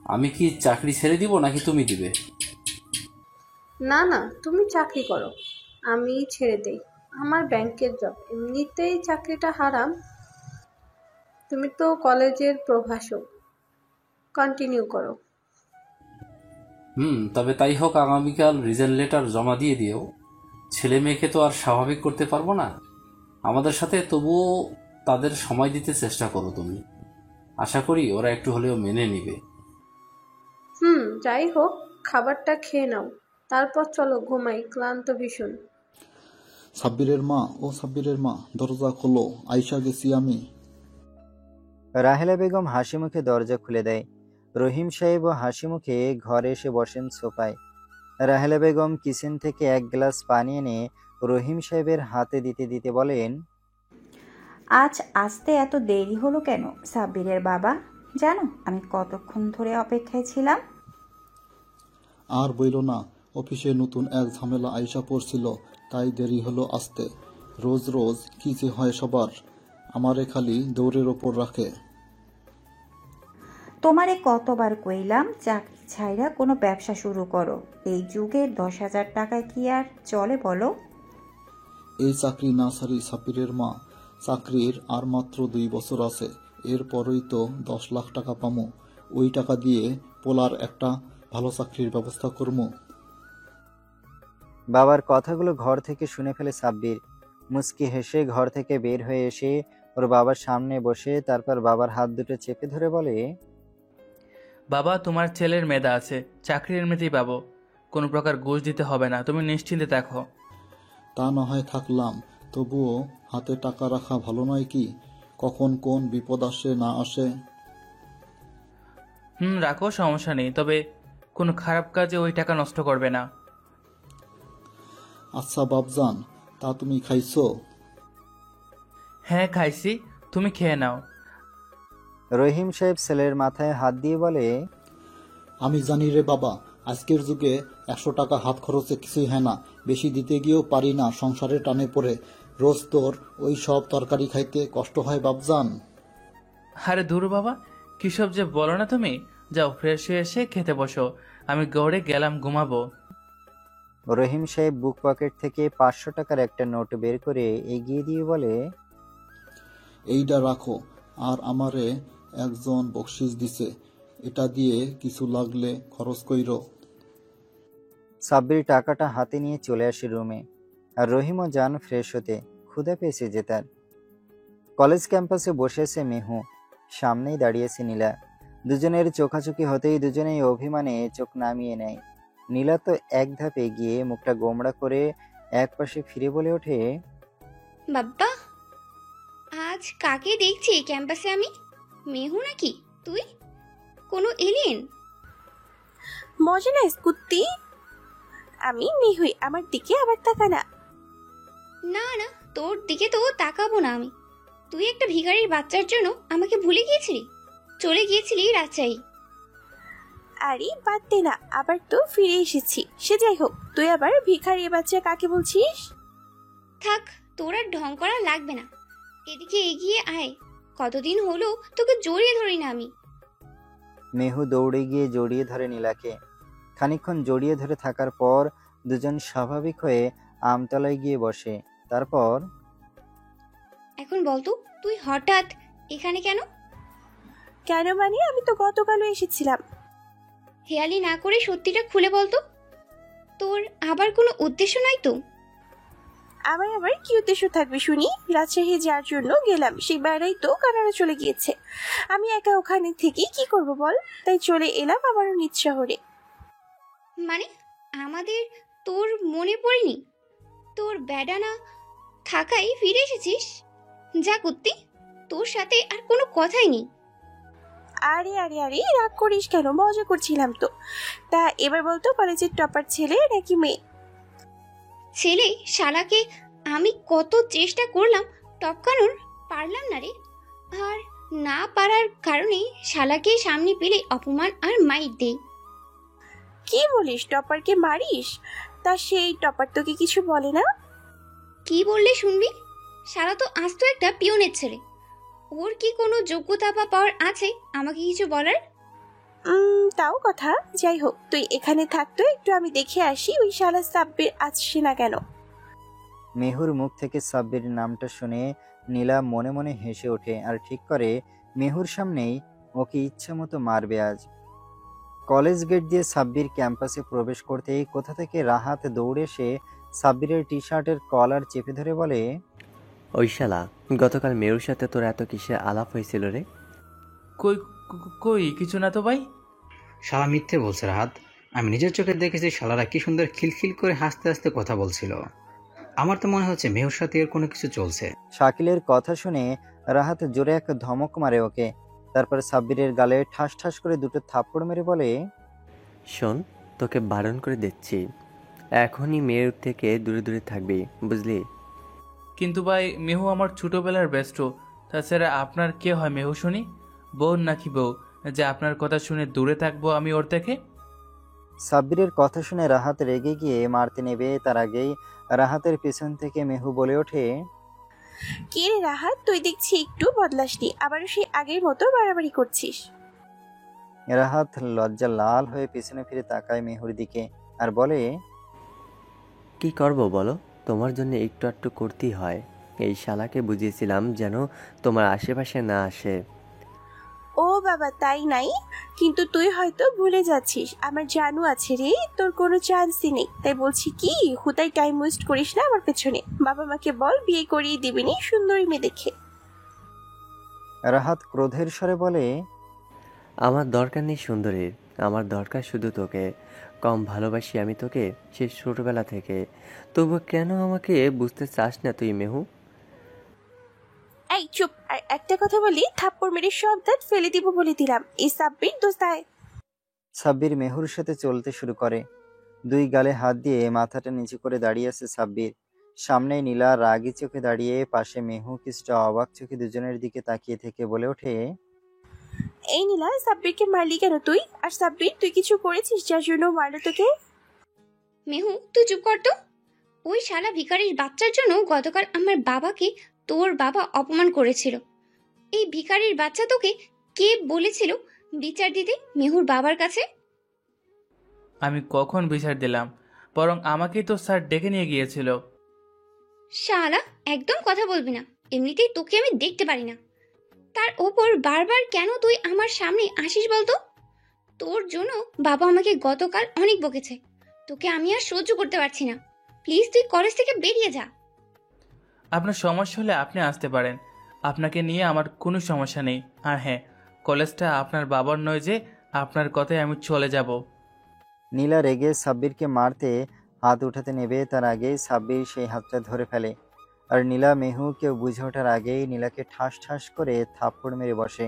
আমি কি চাকরি ছেড়ে দিব নাকি তুমি দিবে? না না, তুমি চাকরি করো, আমি ছেড়ে দেই। আমার ব্যাংকের জব, এমনিতেই চাকরিটা হারাম। তুমি তো কলেজের প্রভাষক, কন্টিনিউ করো। তবে তাই হোক, আগামীকাল রিজেন লেটার জমা দিয়ে দিও। ছেলে মেয়েকে তো আর স্বাভাবিক করতে পারবো না আমাদের সাথে, তবুও তাদের সময় দিতে চেষ্টা করো তুমি। আশা করি ওরা একটু হলেও মেনে নিবে। যাই হোক, খাবারটা খেয়ে নাও, তারপর চলো ঘুমাই, ক্লান্ত ভীষণ। সাব্বিরের মা, ও সাব্বিরের মা, দরজা খোলো, আয়শা গেছি আমি। রাহেলা বেগম হাসি মুখে দরজা খুলে দেয়। রহিম সাহেবও হাসি মুখে ঘরে এসে বসেন সোফায়। রাহেলা বেগম কিচেন থেকে এক গ্লাস পানি এনে রহিম সাহেবের হাতে দিতে দিতে বলেন, আজ আসতে এত দেরি হলো কেন সাব্বিরের বাবা? জানো আমি কতক্ষণ ধরে অপেক্ষায় ছিলাম? আর বইল না, অফিসে নতুন এক ঝামেলা আইসা পড়ছিল, তাই দেরি হলো আসতে। রোজ রোজ কি যে হয় সবার, আমারে খালি দৌড়ের ওপর রাখে। তোমারে কতবার কইলাম চাকরি ছাইরা কোনো ব্যবসা শুরু করো। এই যুগে 10,000 টাকায় কি আর চলে বলো? এই চাকরি না সারি সাব্বিরের মা, চাকরির আর মাত্র 2 বছর আছে, এরপরই তো 10 লাখ টাকা পামো। ওই টাকা দিয়ে পোলার একটা ভালো চাকরির ব্যবস্থা করবো। বাবার কথাগুলো ঘর থেকে শুনে ফেলে সাব্বির। মুচকি হেসে ঘর থেকে বের হয়ে এসে ওর বাবার সামনে বসে তারপর বাবার হাত দুটো চেপে ধরে বলে, বাবা, তোমার ছেলের মেধা আছে, চাকরি এমনিতেই পাবো, কোনো প্রকার ঘুষ দিতে হবে না, তুমি নিশ্চিন্তে দেখো। তা না হয় থাকলাম, তবুও হাতে টাকা রাখা ভালো নয় কি? কখন কোন বিপদ আসে না আসে। রাখো, সমস্যা নেই, তবে কোনো খারাপ কাজে ওই টাকা নষ্ট করবে না। আচ্ছা বাপজান, তা তুমি খাইছো? হ্যাঁ খাইছি, তুমি খেয়ে নাও। রহিম সাহেব ছেলের মাথায় হাত দিয়ে বলে, আমি জানি রে বাবা, আজকের যুগে 100 টাকা হাত খরচে কিছুই হয় না, বেশি দিতে গিয়েও পারি না, সংসারে টানে পড়ে। রোজ তোর ওই সব তরকারি খাইতে কষ্ট হয় বাপজান। আরে দূর বাবা, কী সব যে বলো না তুমি। যাও, ফ্রেশ হয়ে এসে খেতে বসো, আমি গড়ে গেলাম ঘুমাবো। রহিম সাহেব বুক পকেট থেকে 500 টাকার একটা নোট বের করে এগিয়ে দিয়ে বলে, এইটা রাখো, আর আমারে একজন বকশিস দিছে, এটা দিয়ে কিছু লাগলে খরচ কইরো। সাব্বির টাকাটা হাতে নিয়ে চলে আসে রুমে, আর রহিমও যান ফ্রেশ হতে, ক্ষুধা পেয়েছে যে তার। কলেজ ক্যাম্পাসে বসে আছে মেহু, সামনেই দাঁড়িয়েছে নীলা। দুজনের চোখাচোখি হতেই দুজনেই অভিমানে চোখ নামিয়ে নেয়। নীলা তো এক ধাপ এগিয়ে মুখটা গোমড়া করে একপাশে ফিরে বলে ওঠে, বাব্বা, আজ কাকে দেখছি ক্যাম্পাসে আমি? মেহু নাকি তুই? কোনো এলিয়েন? মজা না কুত্তি। আমি মিহুই, আমার দিকে আবার তাকা না। না না, তোর দিকে তো তাকাবো না আমি। তুই একটা ভিখারির বাচ্চার জন্য আমাকে ভুলে গিয়েছিলি, চলে গিয়েছিলি রাজশাহী। আরে বাদ দে না, আবার তো ফিরে এসেছি। সে যাই হোক, তুই আবার ভিখারি বাচ্চা কাকে বলছিস? থাক, তোর আর ঢং করা লাগবে না, এদিকে এগিয়ে আয়। কতদিন হলো তোকে জড়িয়ে ধরি না আমি। মেহু দৌড়ে গিয়ে জড়িয়ে ধরে নীলাকে। খানিকক্ষণ জড়িয়ে ধরে থাকার পর দুজন স্বাভাবিক হয়ে আমতলায় গিয়ে বসে। তারপর, এখন বলতো তুই হঠাৎ এখানে কেন? কেন মানে, আমি তো গতকালও এসেছিলাম। হেয়ালি না করে সত্যিটা খুলে বলতো, তোর আবার কোনো উদ্দেশ্য নাই তো? আমার আবার কি উদ্দেশ্য থাকবে শুনি? রাজশাহী যার জন্য গেলাম সেই বেড়াই তো কানাডা চলে গিয়েছে, আমি একা ওখানে থেকে কি করব বল? তাই চলে এলাম আবারও নিজ শহরে। মানে আমাদের তোর মনে পড়েনি? তোর বেডানা থাকাই ফিরে এসেছিস? যা কুত্তি, তোর সাথে আর কোনো কথাই নেই। আরে আরে আরে রাগ করিস কেন, মজা করছিলাম তো। তা এবার বলতো, কলেজের টপার ছেলে নাকি মেয়ে? ছেলে। শালাকে আমি কত চেষ্টা করলাম টপকানোর, পারলাম না রে। আর না পারার কারণেই শালাকে সামনে পেলে অপমান আর মাইর দেই। কি বলিস, টপারকে মারিস? তা সেই টপার তোকে কিছু বলে না? কি বললে শুনবি? শালা তো আস্ত একটা পিয়নের ছেলে, ওর কি কোনো যোগ্যতা বা পাওয়ার আছে আমাকে কিছু বলার? তাও কথা। যাই হোক, তুই এখানে থাকতো, একটু আমি দেখে আসি ওই শালা সাব্বির আসছে না কেন। মেহুর মুখ থেকে সাব্বির নামটা শুনে নীলা মনে মনে হেসে ওঠে আর ঠিক করে মেহুর সামনেই ওকে ইচ্ছা মতো মারবে আজ। কলেজ গেট দিয়ে সাব্বির ক্যাম্পাসে প্রবেশ করতেই কোথা থেকে রাহাত দৌড়ে এসে সাব্বিরের টি শার্টের কলার চেপে ধরে বলে, ওই শালা, গতকাল মেয়ের সাথে তোর এত কিসের আলাপ হয়েছিল রে? কই কই কিছু না তো ভাই। শালা মিথ্যে বলছে রাহাত, আমি নিজের চোখে দেখেছি শালারা কি সুন্দর খিলখিল করে হাসতে হাসতে কথা বলছিল। আমার তো মনে হচ্ছে মেহুর সাথে এর কোনো কিছু চলছে। শাকিলের কথা শুনে রাহাত জোরে এক ধমক মারে ওকে, তারপর সাব্বিরের গালে ঠাস ঠাস করে দুটো থাপ্পড় মেরে বলে, শোন, তোকে বারণ করে দিচ্ছি, এখনই মেয়ের থেকে দূরে দূরে থাকবি, বুঝলি? কিন্তু ভাই, মেহু আমার ছোটবেলার বেস্ট। তাছাড়া আপনার কে হয় মেহু শুনি? বোন নাকি বউ যে আপনার কথা শুনে দূরে থাকবো আমি ওর থেকে? সাব্বিরের কথা শুনে রাহাত রেগে গিয়ে মারতে নেবে, তার আগেই রাহাতের পেছন থেকে মেহু বলে ওঠে, কে রে রাহাত, তুই দেখছি একটু বদলাসনি, আবারও সেই আগের মতো বাড়াবাড়ি করছিস। রাহাত লজ্জা লাল হয়ে পেছনে ফিরে তাকায় মেহুর দিকে আর বলে, কি করব বলো, তোমার জন্য একটু একটু করতেই হয়। এই শালাকে বুঝিয়েছিলাম যেন তোমার আশেপাশে না আসে। ও বাবা, তাই নাই? কিন্তু তুই হয়তো ভুলে যাচ্ছিস, আমার জানু আছে রে, তোর কোনো চান্সই নেই। তাই বলছি কি, হুতাই টাইম ওয়েস্ট করিস না আমার পেছনে। বাবা মাকে বল বিয়ে করিয়ে দিবিনি সুন্দরী মেয়ে দেখে। রাহাত ক্রোধের স্বরে বলে, আমার দরকার নেই সুন্দরীর, আমার দরকার শুধু তোকে। কম ভালোবাসি আমি তোকে সে ছোটবেলা থেকে, তবু কেন আমাকে বুঝতে চাস না তুই মেহু? এই চুপ, আর একটা কথা বলি, থাপ্পড় মেরে সব দাঁত ফেলে দিব বলে দিলাম। এই সাব্বির দোস্তায়। সাব্বির মেহুর সাথে চলতে শুরু করে। দুই গালে হাত দিয়ে মাথাটা নিচু করে দাঁড়িয়ে আছে সাব্বির। সামনে নীলা রাগী চোখে দাঁড়িয়ে, পাশে মেহু কিছুটা অবাক চোখে দুজনের দিকে তাকিয়ে থেকে বলে ওঠে, এই নীলা, সাব্বিরকে মারলি কেন তুই? আর সাব্বির, তুই কিছু করেছিস যার জন্য মারলো তোকে? মেহু, তুই চুপ কর তো। ওই শালা ভিখারির বাচ্চার জন্য গতকাল আমার বাবাকে তোর বাবা অপমান করেছিল। এই ভিখারির বাচ্চা তোকে কে বলেছিল বিচার দিতে মেহুর বাবার কাছে? আমি কখন বিচার দিলাম? বরং আমাকেই তো স্যার ডেকে নিয়ে গিয়েছিল। শালা, একদম কথা বলবি না, এমনিতেই তোকে আমি দেখতে পারি না। তার ওপর বারবার কেন তুই আমার সামনে আসিস বলতো? তোর জন্য বাবা আমাকে গতকাল অনেক বকেছে। তোকে আমি আর সহ্য করতে পারছি না। প্লিজ তুই কলেজ থেকে বেরিয়ে যা। আপনার সমস্যা হলে আপনি আসতে পারেন, আপনাকে নিয়ে আমার কোনো সমস্যা নেই। আর হ্যাঁ, কলেজটা আপনার বাবার নয় যে আপনার কথায় আমি চলে যাব। নীলা রেগে সাব্বিরকে মারতে হাত উঠাতে নেবে, তার আগেই সাব্বির সেই হাতটা ধরে ফেলে। আর নীলা মেহু কেউ বুঝে ওঠার আগেই নীলাকে ঠাস ঠাস করে থাপ্পড় মেরে বসে।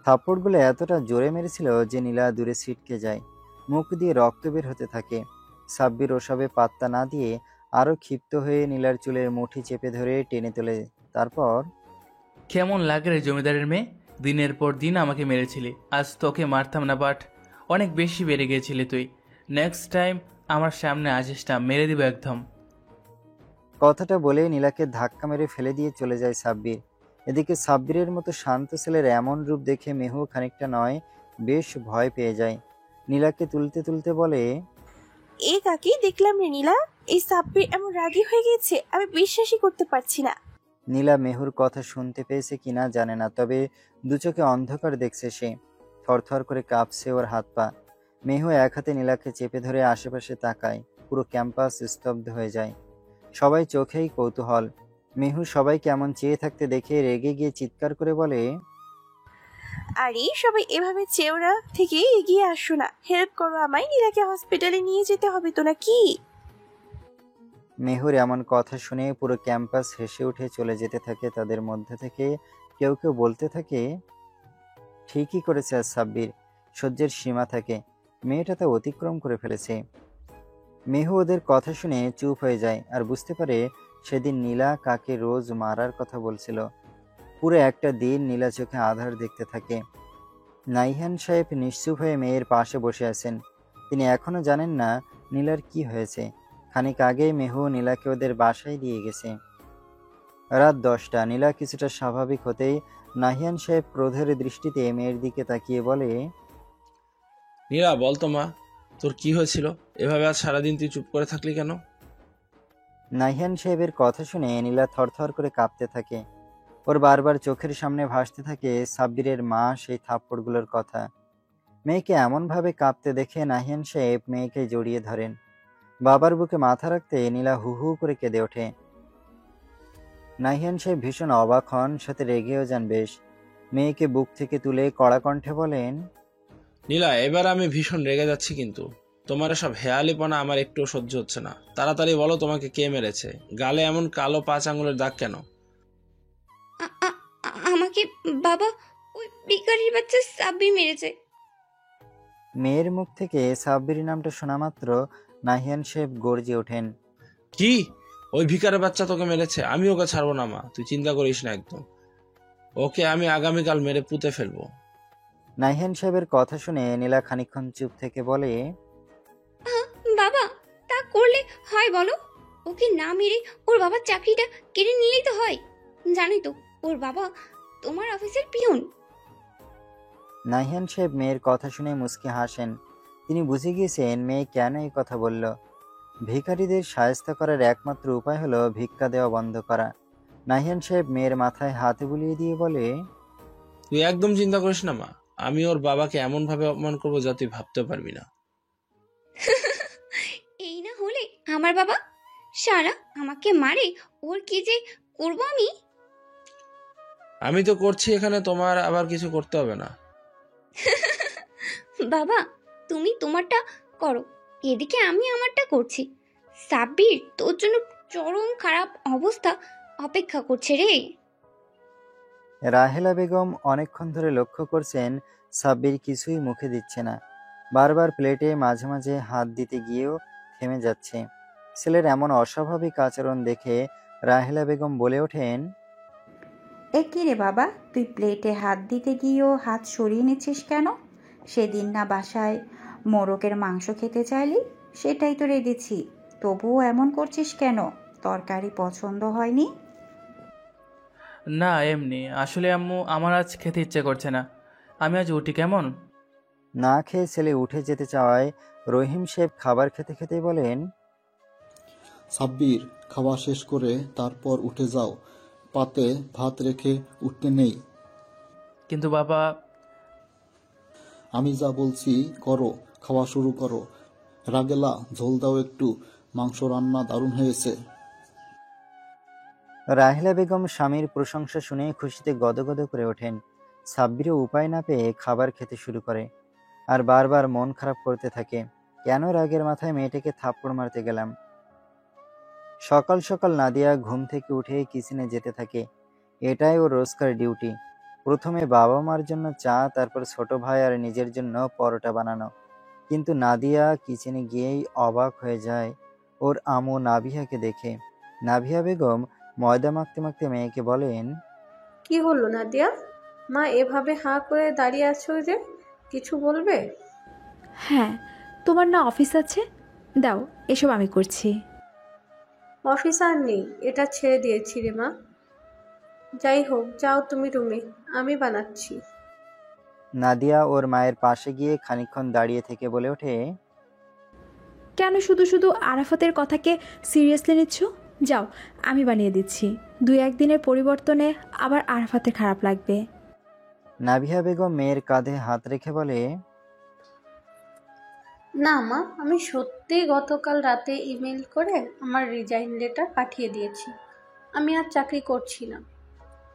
থাপ্পড়গুলো এতটা জোরে মেরেছিল যে নীলা দূরে ছিটকে যায়, মুখ দিয়ে রক্ত বের হতে থাকে। সাব্বির ওসবে পাত্তা না দিয়ে আরো ক্ষিপ্ত হয়ে নীলার চুলের মুঠি চেপে ধরে টেনে তোলে। তারপর, কেমন লাগে রে জমিদারের মেয়ে? দিনের পর দিন আমাকে মেরেছিলি, আজ তোকে মারতাম না, বাট অনেক বেশি বেড়ে গিয়েছিলি তুই। নেক্সট টাইম আমার সামনে আসিস না, মেরে দিব একদম। কথাটা বলে নীলাকে ধাক্কা মেরে ফেলে দিয়ে চলে যায় সাব্বির। এদিকে সাব্বিরের মতো শান্ত ছেলের এমন রূপ দেখে মেহু খানিকটা নয় বেশ ভয় পেয়ে যায়। নীলাকে তুলতে তুলতে বলে, এ কাকি, দেখলাম রে নীলা, এই সাব্বির এমন রাগী হয়ে গেছে, আমি বিশ্বাসই করতে পারছি না। নীলা মেহুর কথা শুনতে পেয়েছে কিনা জানে না, তবে দু চোখে অন্ধকার দেখছে সে। থরথর করে কাঁপছে ওর হাত পা। মেহু এক হাতে নীলাকে চেপে ধরে আশেপাশে তাকায়। পুরো ক্যাম্পাস স্তব্ধ হয়ে যায়। সবাই চোখেই কৌতূহল। মেহু সবাই কেমন চেয়ে থাকতে দেখে রেগে গিয়ে চিৎকার করে বলে, আরে সবাই এভাবে চেওড়া থেকে এগিয়ে আসো না, হেল্প করো আমায়, নীলাকে হসপিটালে নিয়ে যেতে হবে তো নাকি? মেহুর এমন কথা শুনে পুরো ক্যাম্পাস হেসে উঠে চলে যেতে থাকে। তাদের মধ্যে থেকে কেউ কেউ বলতে থাকে, ঠিকই করেছে আজ সাব্বির, সহ্যের সীমা থাকে, মেয়েটা তা অতিক্রম করে ফেলেছে। মেহু ওদের কথা শুনে চুপ হয়ে যায় আর বুঝতে পারে সেদিন নীলা কাকে রোজ মারার কথা বলছিল। পুরো একটা দিন নীলা চোখে আধার দেখতে থাকে। নাইহান সাহেব নিশ্চুপ হয়ে মেয়ের পাশে বসে আছেন। তিনি এখনো জানেন না নীলার কি হয়েছে। খানিক আগেই মেহু নীলাকে ওদের বাসায় দিয়ে গেছে। রাত 10টা। নীলা কিছুটা স্বাভাবিক হতেই নাহিয়ান সাহেব ক্রোধের দৃষ্টিতে মেয়ের দিকে তাকিয়ে বলে, নীলা, বল তো মা, তোর কি হয়েছিল? এভাবে আজ সারাদিন তুই চুপ করে থাকলি কেন? নাহিয়ান সাহেবের কথা শুনে নীলা থরথর করে কাঁপতে থাকে। ওর বারবার চোখের সামনে ভাসতে থাকে সাব্বিরের মা সেই থাপ্পড়গুলোর কথা। মেয়েকে এমনভাবে কাঁপতে দেখে নাহিয়ান সাহেব মেয়েকে জড়িয়ে ধরেন। বাবার বুকে মাথা রাখতে নীলা হু হু করে কেঁদে ওঠে। নাহিয়ান সাহেব ভীষণ অবাক হন, সাথে রেগেও যান বেশ। মেয়েকে বুক থেকে তুলে কড়া কণ্ঠে বলেন, নীলা, এবার আমি ভীষণ রেগে যাচ্ছি, কিন্তু তোমার সব হেয়ালিপনা আমার একটু সহ্য হচ্ছে না। তাড়াতাড়ি বলো তোমাকে কে মেরেছে? গালে এমন কালো 5 আঙুলের দাগ কেন? আমাকে বাবা ওই ভিখারির বাচ্চা সাব্বির মেরেছে। মেয়ের মুখ থেকে সাব্বির নামটা শোনা মাত্র নাহিয়ান সাহেব গর্জে ওঠেন। কি? ওই ভিকারের বাচ্চা তোকে মেরেছে? আমি ওকে ছাড়বো না মা, তুই চিন্তা করিস না একদম। ওকে আমি আগামীকাল মেরে পুঁতে ফেলবো। নাহিয়ান সাহেবের কথা শুনে নীলা খানিকক্ষণ চুপ থেকে বলে, বাবা তা করলে হয় বলো? ওকে না মেরে ওর বাবার চাকরিটা কেড়ে নিলেই তো হয়। জানোই তো ওর বাবা তোমার অফিসের পিয়ন। নাহিয়ান সাহেব মেয়ের কথা শুনে মুচকি হাসেন। তিনি বুঝে গিয়েছেন মেয়ে কেন এই কথা বলল। ভিখারিদের শায়েস্তা করার একমাত্র উপায় হলো ভিক্ষা দেওয়া বন্ধ করা। নাহিয়ান সাহেব মেয়ের মাথায় হাতে বুলিয়ে দিয়ে বলে, তুই একদম চিন্তা করিস না মা, আমি ওর বাবাকে এমন ভাবে অপমান করবো যা তুই ভাবতে পারবি না। এই না হলে আমার বাবা সারা আমাকে মারে, ওর কি যে করবো আমি। আমি তো করছি এখানে, তোমার আবার কিছু করতে হবে না। বাবা তুমি তোমারটা করো, এদিকে আমি আমারটা করছি। সাব্বির তোর জন্য চরম খারাপ অবস্থা অপেক্ষা করছে রে। রাহেলা বেগম অনেকক্ষণ ধরে লক্ষ্য করছেন সাব্বির কিছুই মুখে দিচ্ছে না। বারবার প্লেটে মাঝে মাঝে হাত দিতে গিয়েও থেমে যাচ্ছে। ছেলের এমন অস্বাভাবিক আচরণ দেখে রাহেলা বেগম বলে ওঠেন, এ কি রে বাবা, তুই প্লেটে হাত দিতে গিয়েও হাত সরিয়ে নিচ্ছিস কেন? সেদিন না বাসায় মোরগের মাংস খেতে চাইলি, সেটাই তো রেঁধেছি, তবুও এমন করছিস কেন? তরকারি পছন্দ হয়নি? না এমনি, আসলে আম্মু আমার আজ খেতে ইচ্ছে করছে না, আমি আজ উঠি কেমন? না খেয়ে ছেলে উঠে যেতে চাওয়ায় রহিম সাহেব খাবার খেতে খেতে বলেন, সাব্বির, খাওয়া শেষ করে তারপর উঠে যাও, পাতে ভাত রেখে উঠতে নেই। কিন্তু বাবা। আমি যা বলছি করো, খাওয়া শুরু করো। রাগেলা, ঝোল দাও একটু, মাংস রান্না দারুণ হয়েছে। রাহেলা বেগম স্বামীর প্রশংসা শুনে খুশিতে গদগদ করে ওঠেন। সাব্বিরও উপায় না পেয়ে খাবার খেতে শুরু করে আর বারবার মন খারাপ করতে থাকে, কেন রাগের মাথায় মেয়েটাকে থাপ্পড় মারতে গেলাম। সকাল সকাল নাদিয়া ঘুম থেকে উঠে কিচেনে যেতে থাকে। এটাই ওর রোজকার ডিউটি। প্রথমে বাবা মার জন্য চা, তারপর ছোট ভাই আর নিজের জন্য পরোটা বানানো। কিন্তু নাদিয়া কিচেনে গিয়েই অবাক হয়ে যায় ওর আম্মু নাভিয়াকে দেখে। নাভিয়া বেগম ময়দা মাখতে মাখতে মেয়েকে বলেন, কি হলো নাদিয়া, মা এভাবে হাঁ করে দাঁড়িয়ে আছো যে, কিছু বলবে? হ্যাঁ, তোমার না অফিস আছে, দাও এসব আমি করছি। অফিস আর নেই, এটা ছেড়ে দিয়েছি রে মা। যাই হোক, যাও তুমি রুমে, আমি বানাচ্ছি। নাদিয়া ওর মায়ের পাশে গিয়ে খানিকক্ষণ দাঁড়িয়ে থেকে বলে ওঠে, কেন শুধু শুধু আরাফাতের কথাকে সিরিয়াসলি নিচ্ছ? যাও আমি বানিয়ে দিচ্ছি, 2-1 দিনের পরিবর্তনে আবার আরাফাতের খারাপ লাগবে। নাভিয়া বেগম মেয়ের কাঁধে হাত রেখে বলে, না মা, আমি সত্যি গতকাল রাতে ইমেল করে আমার রিজাইন লেটার পাঠিয়ে দিয়েছি। আমি আর চাকরি করছি না,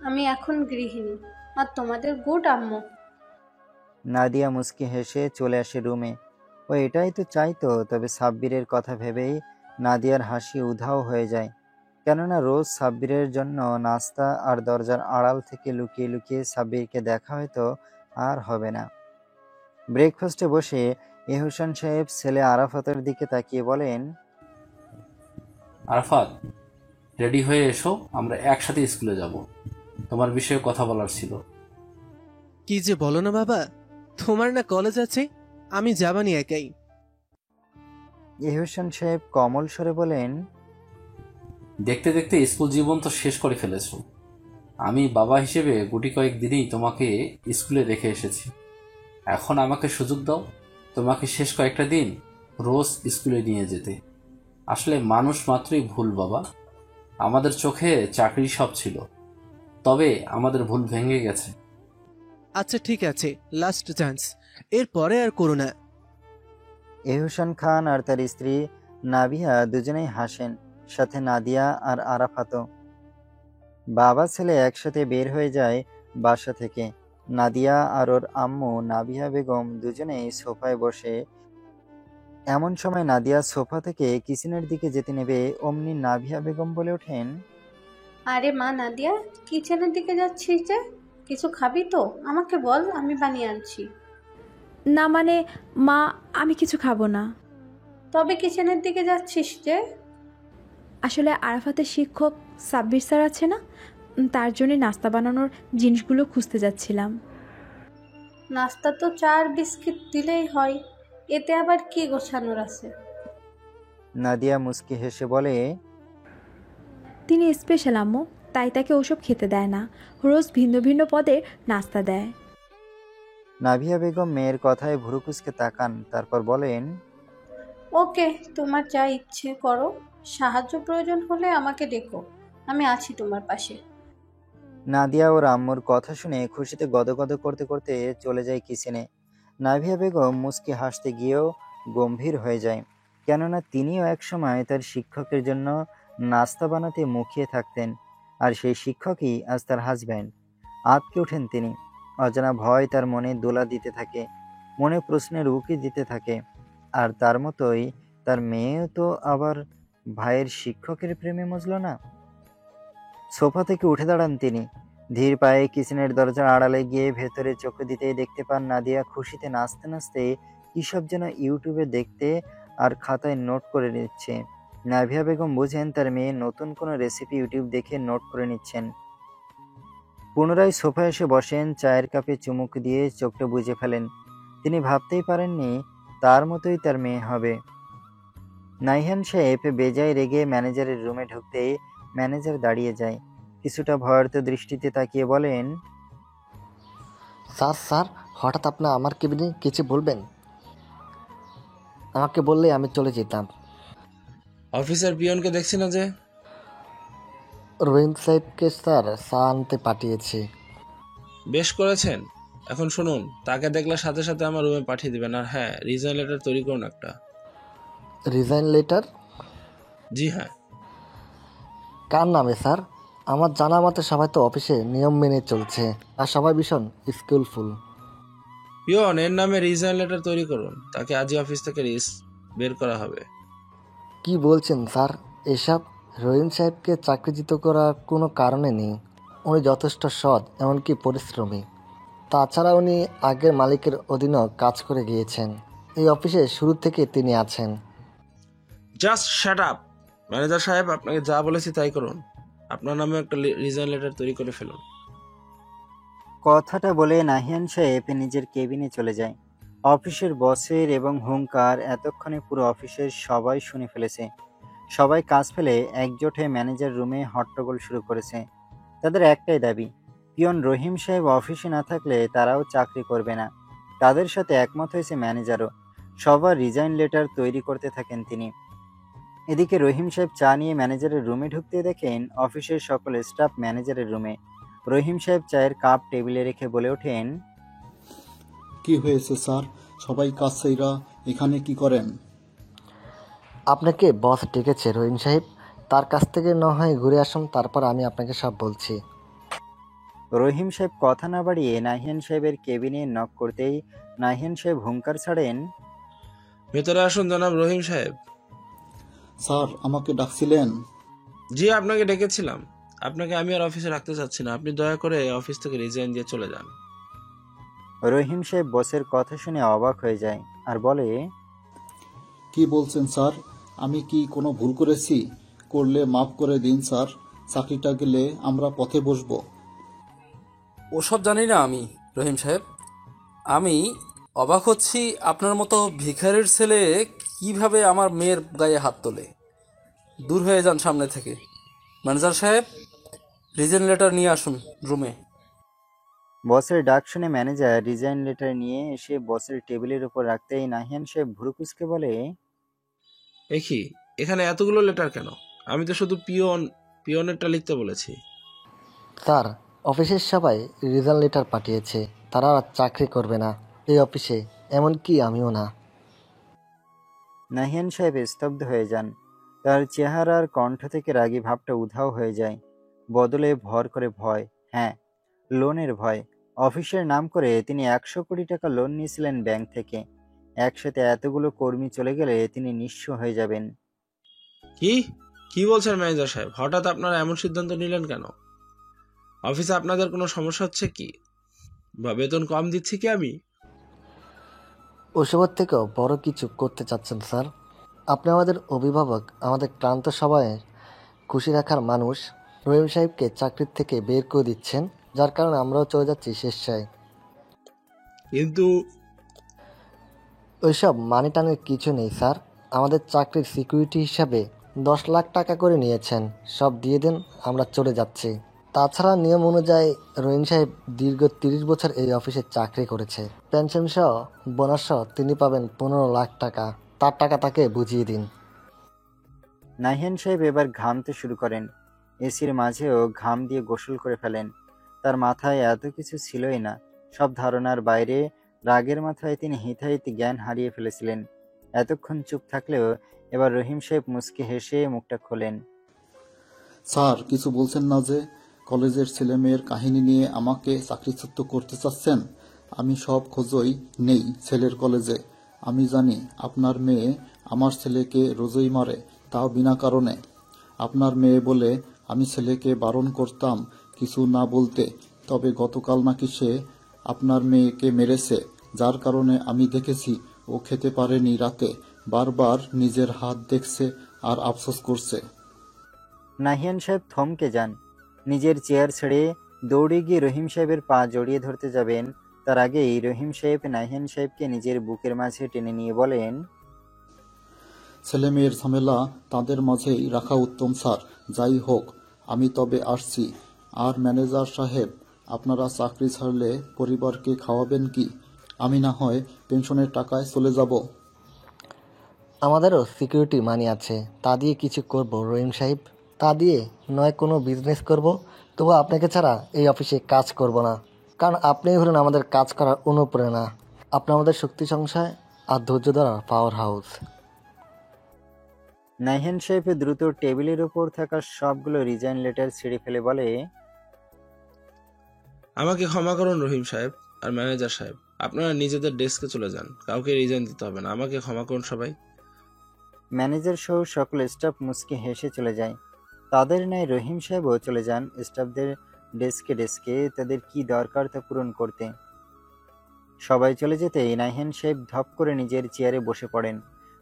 আমি এখন গৃহিণী আর তোমাদের গুড আম্মু। নাদিয়া মুচকি হেসে চলে আসে রুমে। ও এটাই তো চাইতো, তবে সাব্বিরের কথা ভেবেই নাদিয়ার হাসি উধাও হয়ে যায়। কেননা রোজ সাব্বিরের জন্য নাস্তা আর দরজার আড়াল থেকে লুকিয়ে লুকিয়ে সাব্বিরকে দেখা হয়তো আর হবে না। ব্রেকফাস্টে বসে এহসান সাহেব ছেলে আরাফাতের দিকে তাকিয়ে বলেন, আরাফাত, রেডি হয়ে এসো, আমরা একসাথে স্কুলে যাব, তোমার বিষয়ে কথা বলার ছিল। কি যে বলো না বাবা, তোমার না কলেজ আছে, আমি যাবানি একাই। এহসান সাহেব কমল স্বরে বলেন, দেখতে দেখতে স্কুল জীবন তো শেষ করে ফেলেছো। আমি বাবা হিসেবে গুটি কয়েক দিনেই তোমাকে স্কুলে রেখে এসেছি। এখন আমাকে সুযোগ দাও তোমাকে শেষ কয়েকটা দিন রোজ স্কুলে নিয়ে যেতে। আসলে মানুষ মাত্রই ভুল বাবা, আমাদের চোখে চাকরি সব ছিল, তবে আমাদের ভুল ভেঙে গেছে। আচ্ছা ঠিক আছে, লাস্ট চান্স, এরপরে আর করো না। এহসান খান আর তার স্ত্রী নাভিয়া দুজনেই হাসেন, সাথে নাদিয়া আর আরাফাতও। বাবা ছেলে একসাথে বের হয়ে যায় বাসা থেকে। নাদিয়া আর ওর আম্মু নাভিয়া বেগম দুজনেই সোফায় বসে। এমন সময় নাদিয়া সোফা থেকে কিচেনের দিকে যেতে নেবে, অমনি নাভিয়া বেগম বলে ওঠেন, আরে মা নাদিয়া, কিচেনের দিকে যাচ্ছিস যে, কিছু খাবি তো? আমাকে বল, আমি বানিয়ে আনছি। না মানে মা, আমি কিছু খাবো না। তবে কিচেনের দিকে যাচ্ছিস যে? আসলে আরাফাতের শিক্ষক সাব্বির স্যার আছে না, তার জন্য নাস্তা বানানোর জিনিসগুলো খুঁজতে যাচ্ছিলাম। নাস্তা তো চা আর বিস্কিট দিলেই হয়, এতে আবার কি গোছানোর আছে? নাদিয়া মুস্কি হেসে বলে, তিনি স্পেশাল আম্মু, তাই তাকে ওসব খেতে দেয় না, রোজ ভিন্ন ভিন্ন পদের নাস্তা দেয়। নাভিয়া বেগম মেয়ের কথায় ভুরুকুচকে তাকান, তারপর বলেন, ওকে, তোমার যা ইচ্ছে করো, সাহায্য প্রয়োজন হলে আমাকে ডেকো, আমি আছি তোমার পাশে। নাদিয়া ওর আম্মুর কথা শুনে খুশিতে গদগদ করতে করতে চলে যায় কিচেনে। নাভিয়া বেগম মুস্কি হাসতে গিয়েও গম্ভীর হয়ে যায়, কেননা তিনিও একসময় তার শিক্ষকের জন্য নাস্তা বানাতে মুখিয়ে থাকতেন, আর সেই শিক্ষকই আজ তার হাজব্যান্ড। আঁতকে ওঠেন তিনি। অজানা ভয় তার মনে দোলা দিতে থাকে, মনে প্রশ্নের উকি দিতে থাকে। আর তার মতোই তার মেয়েও তো আবার ভাইয়ের শিক্ষকের প্রেমে মজল না। সোফা থেকে উঠে দাঁড়ান তিনি, ধীর পায়ে কিচেনের দরজার আড়ালে গিয়ে ভেতরে চোখ দিতেই দেখতে পান নাদিয়া খুশিতে নাচতে নাচতে কিসব যেন ইউটিউবে দেখতে আর খাতায় নোট করে নিচ্ছে। নাভিয়া বেগম বুঝেন তার মেয়ে নতুন কোনো রেসিপি ইউটিউব দেখে নোট করে নিচ্ছেন। পুনরায় সোফায় এসে বসেন, চায়ের কাপে চুমুক দিয়ে চোখটা বুজে ফেলেন। তিনি ভাবতেই পারেননি তার মতোই তার মেয়ে হবে। নাহিয়ান সাহেব বেজায় রেগে ম্যানেজারের রুমে ঢুকতেই ম্যানেজার দাঁড়িয়ে যায়, কিছুটা ভয়ার্ত দৃষ্টিতে তাকিয়ে বলেন, স্যার হঠাৎ আপনি আমার কেবিনে কিছু বলবেন? আমাকে বললে আমি চলে যেতাম। অফিসার পিয়নকে দেখছি না যে? রহিম সাহেবকে স্যার চা আনতে পাঠিয়েছি। বেশ করেছেন। এখন শুনুন, তাকে দেখলে সাথে সাথে আমার রুমে পাঠিয়ে দিবেন। আর হ্যাঁ, রিজাইন লেটার তৈরি করুন একটা। Resign letter? জি হ্যাঁ। কার নামে স্যার? আমার জানা মতে সবাই তো অফিসে নিয়ম মেনে চলছে, আর সবাই ভীষণ স্কিলফুল। পিয়ন, এর নামে রিজাইন লেটার তৈরি করুন, তাকে আজই অফিস থেকে বের করা হবে। কি বলছেন স্যার এসব? রহিম সাহেবকে চাকরিচ্যুত করার কোনো কারণে নেই। উনি যথেষ্ট সৎ, এমনকি পরিশ্রমী। তাছাড়া উনি আগের মালিকের অধীনেও কাজ করে গিয়েছেন। এই অফিসে শুরু থেকে তিনি আছেন। Just shut up. ম্যানেজার সাহেব, আপনাকে যা বলেছি তাই করুন। আপনার নামে একটা রিজাইন লেটার তৈরি করে ফেলুন। কথাটা বলে নাহিয়ান সাহেব নিজের কেবিনে চলে যায়। অফিসের বসের এবং হুঙ্কার এতক্ষণে পুরো অফিসের সবাই শুনে ফেলেছে। সবাই কাজ ফেলে একজোট হয়ে ম্যানেজার রুমে হট্টগোল শুরু করেছে। তাদের একটাই দাবি, পিয়ন রহিম সাহেব অফিসে না থাকলে তারাও চাকরি করবে না। তাদের সাথে একমত হয়েছে ম্যানেজারও। সবার রিজাইন লেটার তৈরি করতে থাকেন তিনি। এদিকে রহিম সাহেব চা নিয়ে ম্যানেজারের রুমে ঢুকতে দেখেন অফিসের সকল স্টাফ ম্যানেজারের রুমে। রহিম সাহেব চায়ের কাপ টেবিলে রেখে বলে ওঠেন, কি হয়েছে স্যার? সবাই কাজ সেইরা এখানে কি করেন? আপনাকে বস ডেকেছে রহিম সাহেব, তার কাছ থেকে না হয় ঘুরে আসুন, তারপর আমি আপনাকে সব বলছি। রহিম সাহেব কথা না বাড়িয়ে নাহিয়ান সাহেবের কেবিনে নক করতেই নাহিয়ান সাহেব হুঙ্কার ছাড়েন, ভেতরে আসুন জনাব রহিম সাহেব। স্যার আমাকে ডাকছিলেন? জি, আপনাকে ডেকেছিলাম। আপনাকে আমি আর অফিসে রাখতে চাচ্ছি না, আপনি দয়া করে অফিস থেকে রিজাইন দিয়ে চলে যান। রহিম সাহেব বসের কথা শুনে অবাক হয়ে যায় আর বলে, কি বলছেন স্যার? আমি কি কোনো ভুল করেছি? করলে মাফ করে দিন স্যার। চাকরিটা গেলে আমরা পথে বসবো। ওসব জানি না আমি রহিম সাহেব। আমি অবাক হচ্ছি আপনার মতো ভিখারির ছেলে কিভাবে আমার মেয়ের গায়ে হাত তোলে। দূর হয়ে যান সামনে থেকে। ম্যানেজার সাহেব, রিজাইন লেটার নিয়ে আসুন রুমে। বসের ডাক শুনে ম্যানেজার রিজাইন লেটার নিয়ে এসে বসের টেবিলের উপর রাখতেই নাহিয়ান সাহেব ভুরুকুচকে বলে, দেখি এখানে এতগুলো লেটার কেন? আমি তো শুধু পিয়নেরটা লিখতে বলেছি। স্যার অফিসের সবাই রিজাইন লেটার পাঠিয়েছে, তারা আর চাকরি করবে না এই অফিসে, এমনকি আমিও না। নাহিয়ান সাহেব স্তব্ধ হয়ে যান। তার চেহারার কণ্ঠ থেকে রাগী ভাবটা উধাও হয়ে যায়, বদলে ভর করে ভয়। হ্যাঁ, লোনের ভয়। অফিসের নাম করে তিনি 100 কোটি টাকা লোন নিয়েছিলেন ব্যাংক থেকে। একসাথে এতগুলো কর্মী চলে গেলে তিনি নিঃস্ব হয়ে যাবেন। কি বলছেন ম্যানেজার সাহেব? হঠাৎ আপনারা এমন সিদ্ধান্ত নিলেন কেন? অফিসে আপনাদের কোনো সমস্যা হচ্ছে কি? বা বেতন কম দিচ্ছি কি আমি? ওসবের থেকেও বড় কিছু করতে চাচ্ছেন স্যার। আপনি আমাদের অভিভাবক, আমাদের ক্লান্ত সবাই খুশি রাখার মানুষ। রহিম সাহেবকে চাকরির থেকে বের করে দিচ্ছেন, যার কারণে আমরাও চলে যাচ্ছি স্বেচ্ছায়। কিন্তু ওইসব মানি টানির কিছু নেই স্যার। আমাদের চাকরির সিকিউরিটি হিসাবে 10 লাখ টাকা করে নিয়েছেন, সব দিয়ে দেন, আমরা চলে যাচ্ছি। তাছাড়া নিয়ম অনুযায়ী রহিম সাহেব দীর্ঘ 30 বছর এই অফিসে চাকরি করেছে। পেনশন সহ বোনাস সহ তিনি পাবেন 15 লাখ টাকা। তার টাকা তাকে বুঝিয়ে দিন। নাহিয়ান সাহেব এবার ঘামতে শুরু করেন। এসির মাঝেও ঘাম দিয়ে গোসল করে ফেলেন। তার মাথায় এত কিছু ছিলই না। সব ধারণার বাইরে রাগের মাথায় তিনি হিতাহিত জ্ঞান হারিয়ে ফেলেছিলেন। এতক্ষণ চুপ থাকলেও এবার রহিম সাহেব মুচকি হেসে মুখটা খোলেন। স্যার, কিছু বলছেন না যে? কলেজের ছেলেমেয়ের কাহিনী নিয়ে আমাকে চাকরিচ্যুত করতে চাচ্ছেন? আমি সব খোঁজই নেই ছেলের কলেজে। আমি জানি আপনার মেয়ে আমার ছেলেকে রোজই মারে, তাও বিনা কারণে। আপনার মেয়ে বলে আমি ছেলেকে বারণ করতাম কিছু না বলতে, তবে গতকাল নাকি সে আপনার মেয়েকে মেরেছে, যার কারণে আমি দেখেছি ও খেতে পারেনি রাতে। বারবার নিজের হাত দেখছে আর আফসোস করছে। নাহিয়ান সাহেব থমকে যান। নিজের চেয়ার ছেড়ে দৌড়ে গিয়ে রহিম সাহেবের পা জড়িয়ে ধরতে যাবেন, তার আগেই রহিম সাহেব নাহিয়ান সাহেবকে নিজের বুকের মাঝে টেনে নিয়ে বলেন, ছেলে মেয়ের ঝামেলা তাদের মাঝেই রাখা উত্তম স্যার। যাই হোক, আমি তবে আসছি। আর ম্যানেজার সাহেব, আপনারা চাকরি ছাড়লে পরিবারকে খাওয়াবেন কি? আমি না হয় পেনশনের টাকায় চলে যাব। আমাদেরও সিকিউরিটি মানি আছে, তা দিয়ে কিছু করব রহিম সাহেব। তা দিয়ে নয় কোনো বিজনেস করব, তবু আপনাকে ছাড়া এই অফিসে কাজ করব না। কারণ আপনিই হলেন আমাদের কাজ করার অনুপ্রেরণা। আপনি আমাদের শক্তি সংশয় আর ধৈর্য ধরার পাওয়ার হাউস। নাহিয়ান সাহেব দ্রুত টেবিলের উপর থাকা সবগুলো রিজাইন লেটার ছিঁড়ে ফেলে বলে, আমাকে ক্ষমা করুন রহিম সাহেব আর ম্যানেজার সাহেব, আপনারা নিজেদের ডেস্কে চলে যান, কাউকে রিজাইন দিতে হবে না। আমাকে ক্ষমা করুন সবাই। ম্যানেজার সহ সকল স্টাফ মুচকে হেসে চলে যায়। তাদের ন্যায় রহিম সাহেবও চলে যান স্টাফদের ডেস্কে ডেস্কে তাদের কি দরকার তা পূরণ করতে। সবাই চলে যেতেই নাহিয়ান সাহেব ধপ করে নিজের চেয়ারে বসে পড়েন।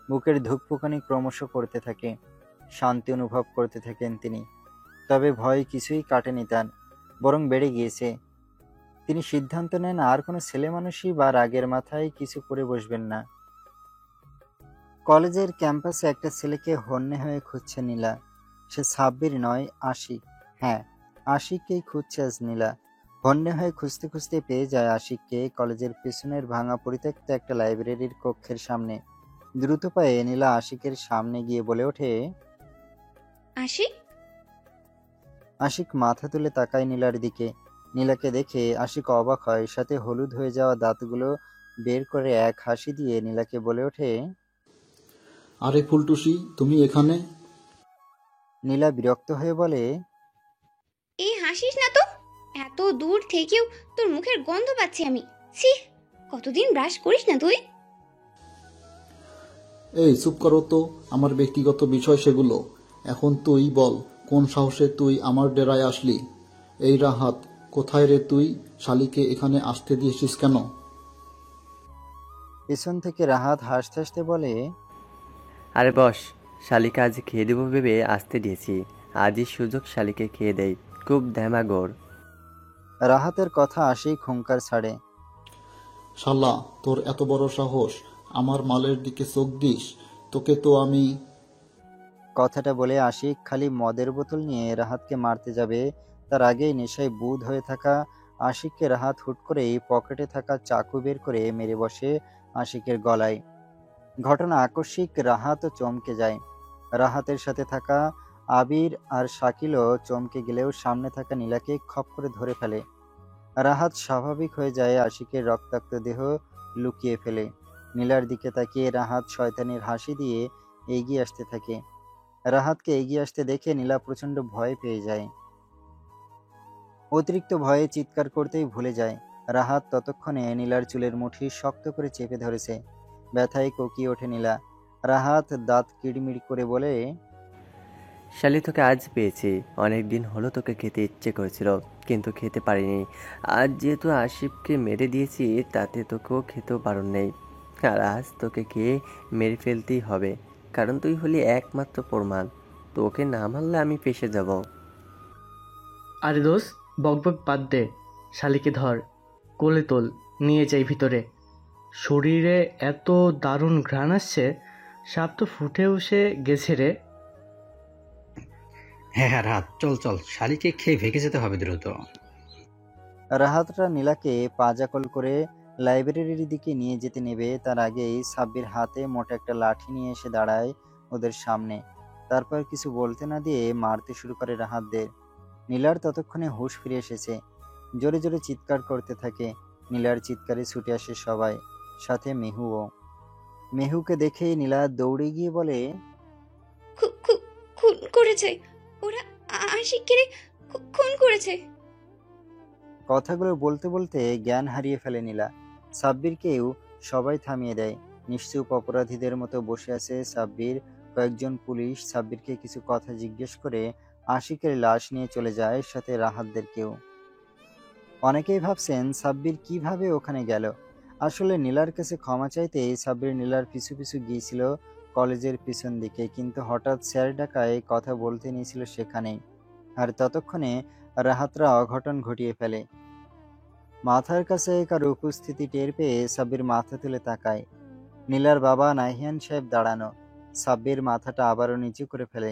বুকের ধুকপুকানি ক্রমশ করতে থাকে। শান্তি অনুভব করতে থাকেন তিনি। তবে ভয় কিছুই কাটেনি তার, বরং বেড়ে গিয়েছে। তিনি সিদ্ধান্ত নেন আর কোনো ছেলে মানুষই বা রাগের মাথায় কিছু করে বসবেন না। কলেজের ক্যাম্পাসে একটা ছেলেকে হন্যে হয়ে খুঁজছে নীলা। সে সাব্বির নয়, আশিক। হ্যাঁ, আশিককেই খুঁজছে আজ নীলা। হন্যে হয়ে খুঁজতে খুঁজতে পেয়ে যায় আশিককে কলেজের পেছনের ভাঙা পরিত্যক্ত একটা লাইব্রেরির কক্ষের সামনে। দ্রুত পায়ে নীলা আশিকের সামনে গিয়ে বলে ওঠে, আশিক। আশিক মাথা তুলে তাকায় নীলার দিকে। নীলাকে দেখে আশিক অবাক হয়, সাথে হলুদ হয়ে যাওয়া দাঁতগুলো বের করে এক হাসি দিয়ে নীলাকে বলে ওঠে, আরে ফুলটুসি, তুমি এখানে? নীলা বিরক্ত হয়ে বলে, এই হাসিস না তো, এত দূর থেকেও তোর মুখের গন্ধ পাচ্ছি আমি। ছি, কতদিন ব্রাশ করিস না তুই? এই চুপ করো তো, আমার ব্যক্তিগত বিষয় সেগুলো। এখন তুই বল, কোন সাহসে তুই আমার ডেরায় আসলি? এই রাহাত, কোথায় রে তুই? শালিকে এখানে আসতে দিয়েছিস কেন? পেছন থেকে রাহাত হাসতে হাসতে বলে, আরে বস, শালিকা আজ খেয়ে দেবো ভেবে আসতে দিয়েছি। আজই সুযোগ, শালিকে খেয়ে দেয়, খুব ধ্যামাগর। রাহাতের কথা আসেই খুঙ্কার ছাড়ে। শালা, তোর এত বড় সাহস, আমার মালের দিকে চোখ দিস? তোকে তো আমি। কথাটা বলে আশিক খালি মদের বোতল নিয়ে রাহাতকে মারতে যাবে, তার আগেই নেশায় বুঁদ হয়ে থাকা আশিককে রাহাত হুট করেই পকেটে থাকা চাকু বের করে মেরে বসে আশিকের গলায়। ঘটনা আকস্মিক, রাহাতও চমকে যায়। রাহাতের সাথে থাকা আবির আর শাকিলও চমকে গেলেও সামনে থাকা নীলাকে খপ করে ধরে ফেলে। রাহাত স্বাভাবিক হয়ে যায়, আশিকের রক্তাক্ত দেহ লুকিয়ে ফেলে। নীলার দিকে তাকিয়ে রাহাত শয়তানের হাসি দিয়ে এগিয়ে আসতে থাকে। রাহাতকে এগিয়ে আসতে দেখে নীলা প্রচন্ড ভয় পেয়ে যায়। অতিরিক্ত ভয়ে চিৎকার করতেই ভুলে যায়। রাহাত ততক্ষণে নীলার চুলের মুঠি শক্ত করে চেপে ধরেছে। ব্যথায় কোকিয়ে ওঠে নীলা। রাহাত দাঁত কিড়মিড় করে বলে, শালি, তোকে আজ পেয়েছি। অনেক দিন হলো তোকে খেতে ইচ্ছে করেছিল, কিন্তু খেতে পারিনি। আজ যেহেতু আসিফকে মেরে দিয়েছি, তাতে তোকেও খেতেও বারণ নেই। আর আজ তোকে খেয়ে মেরে ফেলতেই হবে। কারণ তুই হলি একমাত্র প্রমাণ। তোকে না মানলে আমি ফেঁসে যাব। আরে দোষ, বকবক বাদ দে। শালিকে ধর, কোলে তোল, নিয়ে যাই ভিতরে। শরীরে এত দারুণ ঘ্রাণ আসছে, সাপ তো ফুটে উঠে গেছে রে। হ্যাঁ হ্যাঁ রাত, চল চল, শালিকে খেয়ে ভেগে যেতে হবে দ্রুত। রাহাতরা নীলাকে পাজাকল করে লাইব্রেরির দিকে নিয়ে যেতে নেবে তার আগেই সাব্বির হাতে মোটা একটা লাঠি নিয়ে এসে দাঁড়ায় ওদের সামনে। তারপর কিছু বলতে না দিয়ে মারতে শুরু করে রাহাতদের। নীলার ততক্ষণে হুঁশ ফিরে এসেছে, জোরে জোরে চিৎকার করতে থাকে। নীলার চিৎকারে ছুটে আসে সবাই, সাথে মেহুও। মেহুকে দেখে নীলা দৌড়ে গিয়ে বলে, খুন করেছে ওরা, আশিককে খুন করেছে। কথাগুলো বলতে বলতে জ্ঞান হারিয়ে ফেলে নীলা। সাব্বিরকেও সবাই থামিয়ে দেয়। নিশ্চুপ অপরাধীদের মতো বসে আছে সাব্বির। কয়েকজন পুলিশ সাব্বিরকে কিছু কথা জিজ্ঞেস করে আশিকের লাশ নিয়ে চলে যায়, সাথে রাহাতদেরকেও। অনেকেই ভাবছেন সাব্বির কিভাবে ওখানে গেল। আসলে নীলার কাছে ক্ষমা চাইতে সাব্বির নীলার পিছু পিছু গিয়েছিল কলেজের পিছন দিকে, কিন্তু হঠাৎ স্যার ডাকায় কথা বলতে নিয়েছিল সেখানেই। আর ততক্ষণে রাহাতরা অঘটন ঘটিয়ে ফেলে। মাথার কাছে কারো উপস্থিতি টের পেয়ে সাব্বির মাথা তুলে তাকায়। নীলার বাবা নাহিয়ান সাহেব দাঁড়ানো। সাব্বির মাথাটা আবারও নিচু করে ফেলে।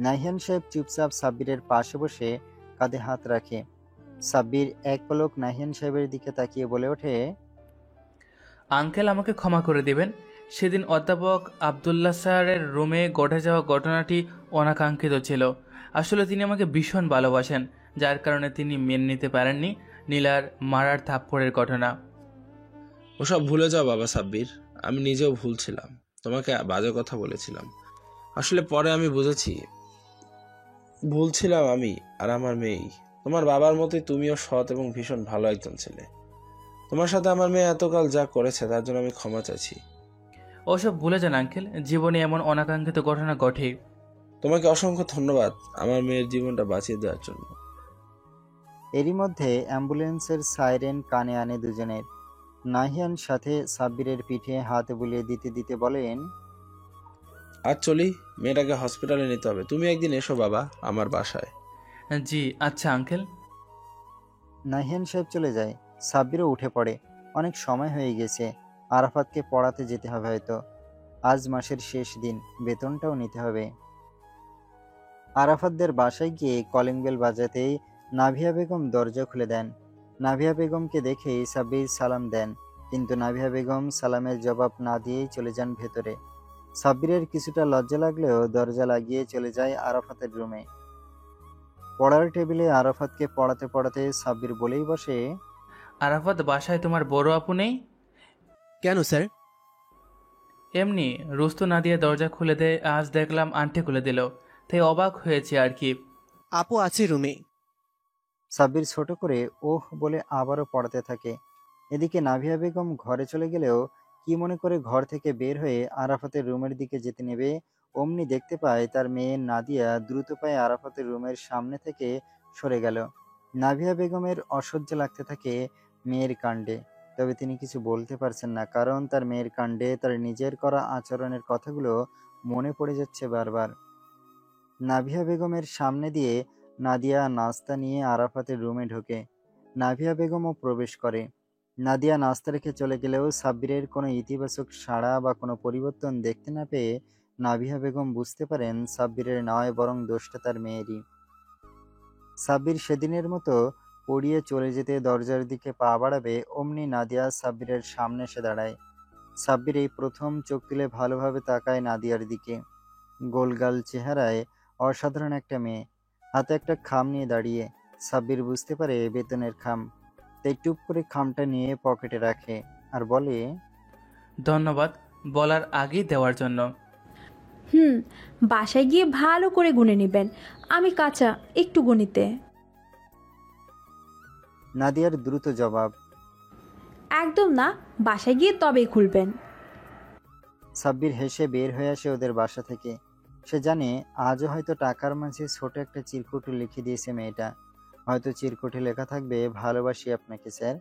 নাহিয়ান সাহেব চুপচাপ সাব্বিরের পাশে বসে কাঁধে হাত রাখে। সাব্বির এক পলক নাহিয়ান সাহেবের দিকে তাকিয়ে বলে ওঠে, আঙ্কেল, আমাকে ক্ষমা করে দিবেন। সেদিন অধ্যাপক আবদুল্লাহ স্যারের রুমে ঘটে যাওয়া ঘটনাটি অনাকাঙ্ক্ষিত ছিল। আসলে তিনি আমাকে ভীষণ ভালোবাসেন, যার কারণে তিনি মেনে নিতে পারেননি নীলার মারার থাপ্পড়ের ঘটনা। ওসব ভুলে যাও বাবা সাব্বির, আমি নিজেও ভুল ছিলাম, তোমাকে বাজে কথা বলেছিলাম। আসলে পরে আমি বুঝেছি ভুল ছিলাম আমি আর আমার মেয়েই। তোমার বাবার মতোই তুমিও সৎ এবং ভীষণ ভালো একজন ছেলে। তোমার সাথে আমার মেয়ে এতকাল যা করেছে তার জন্য আমি ক্ষমা চাইছি। ওসব ভুলে যান আঙ্কেল, জীবনে এমন অনাকাঙ্ক্ষিত ঘটনা ঘটে। তোমাকে অসংখ্য ধন্যবাদ আমার মেয়ের জীবনটা বাঁচিয়ে দেওয়ার জন্য। এরই মধ্যে অ্যাম্বুলেন্সের সাইরেন কানে আনে দুজনের। নাহিয়ান সাথে সাব্বিরের পিঠে হাত বুলিয়ে দিতে দিতে বলেন, আজ চলি, মেয়েটাকে হসপিটালে নিতে হবে। তুমি একদিন এসো বাবা আমার বাসায়। জি আচ্ছা আঙ্কেল। নাহিয়ান সাহেব চলে যায়। সাব্বিরও উঠে পড়ে। অনেক সময় হয়ে গেছে, আরাফাতকে পড়াতে যেতে হবে হয়তো। আজ মাসের শেষ দিন, বেতনটাও নিতে হবে। আরাফাতদের বাসায় গিয়ে কলিং বেল বাজাতেই নাভিয়া বেগম দরজা খুলে দেন। নাভিয়া বেগমকে দেখেই সাব্বির সালাম দেন, কিন্তু নাভিয়া বেগম সালামের জবাব না দিয়েই চলে যান ভেতরে। সাব্বিরের কিছুটা লজ্জা লাগলেও দরজা লাগিয়ে চলে যায় আরাফাতের রুমে। পড়ার টেবিলে আরাফাতকে পড়াতে পড়াতে সাব্বির বলেই বসে, আরাফাত, বাসায় তোমার বড় আপু নেই? কেন স্যার? এমনি, রুস্তু না দিয়ে দরজা খুলে দেয়, আজ দেখলাম আন্টি খুলে দিল, তাই অবাক হয়েছে আর কি। আপু আছে রুমে। সাব্বির ছোট করে ওহ বলে আবারও পড়াতে থাকে। এদিকে নাভিয়া বেগম ঘরে চলে গেলেও কি মনে করে ঘর থেকে বের হয়ে আরাফাতের রুমের দিকে যেতে নেবে, অমনি দেখতে পায় তার মেয়ে নাদিয়া দ্রুত পায়ে আরাফাতের রুমের সামনে থেকে সরে গেল। নাভিয়া বেগমের অসহ্য লাগতে থাকে মেয়ের কাণ্ডে, তবে তিনি কিছু বলতে পারছেন না, কারণ তার মেয়ের কাণ্ডে তার নিজের করা আচরণের কথাগুলো মনে পড়ে যাচ্ছে বারবার। নাভিয়া বেগমের সামনে দিয়ে নাদিয়া নাস্তা নিয়ে আরাফাতের রুমে ঢোকে। নাভিয়া বেগমও প্রবেশ করে। নাদিয়া নাস্তা রেখে চলে গেলেও সাব্বিরের কোনো ইতিবাচক সাড়া বা কোনো পরিবর্তন দেখতে না পেয়ে নাভিয়া বেগম বুঝতে পারেন সাব্বিরের নয়, বরং দোষটা তার মেয়েরই। সাব্বির সেদিনের মতো পড়িয়ে চলে যেতে দরজার দিকে পা বাড়াবে, অমনি নাদিয়া সাব্বিরের সামনে এসে দাঁড়ায়। সাব্বির এই প্রথম চোখ তুলে ভালোভাবে তাকায় নাদিয়ার দিকে। গোলগাল চেহারায় অসাধারণ একটা মেয়ে, হাতে একটা খাম নিয়ে দাঁড়িয়ে। সাব্বির বুঝতে পারে বেতনের খাম, তাই টুপ করে খামটা নিয়ে পকেটে রাখে আর বলে, ধন্যবাদ বলার আগেই দেওয়ার জন্য। বাসায় গিয়ে ভালো করে গুনে নেবেন, আমি কাঁচা একটু গণিতে। নাদিয়ার দ্রুত জবাব, একদম না, বাসায় গিয়ে তবেই খুলবেন। সাব্বির হেসে বের হয়ে আসে ওদের বাসা থেকে। সে জানে আজও হয়তো টাকার মাঝে ছোট একটা চিরকুট লিখে দিয়েছে মেয়েটা। হয়তো চিরকুটে লেখা থাকবে, ভালোবাসি আপনাকে স্যার।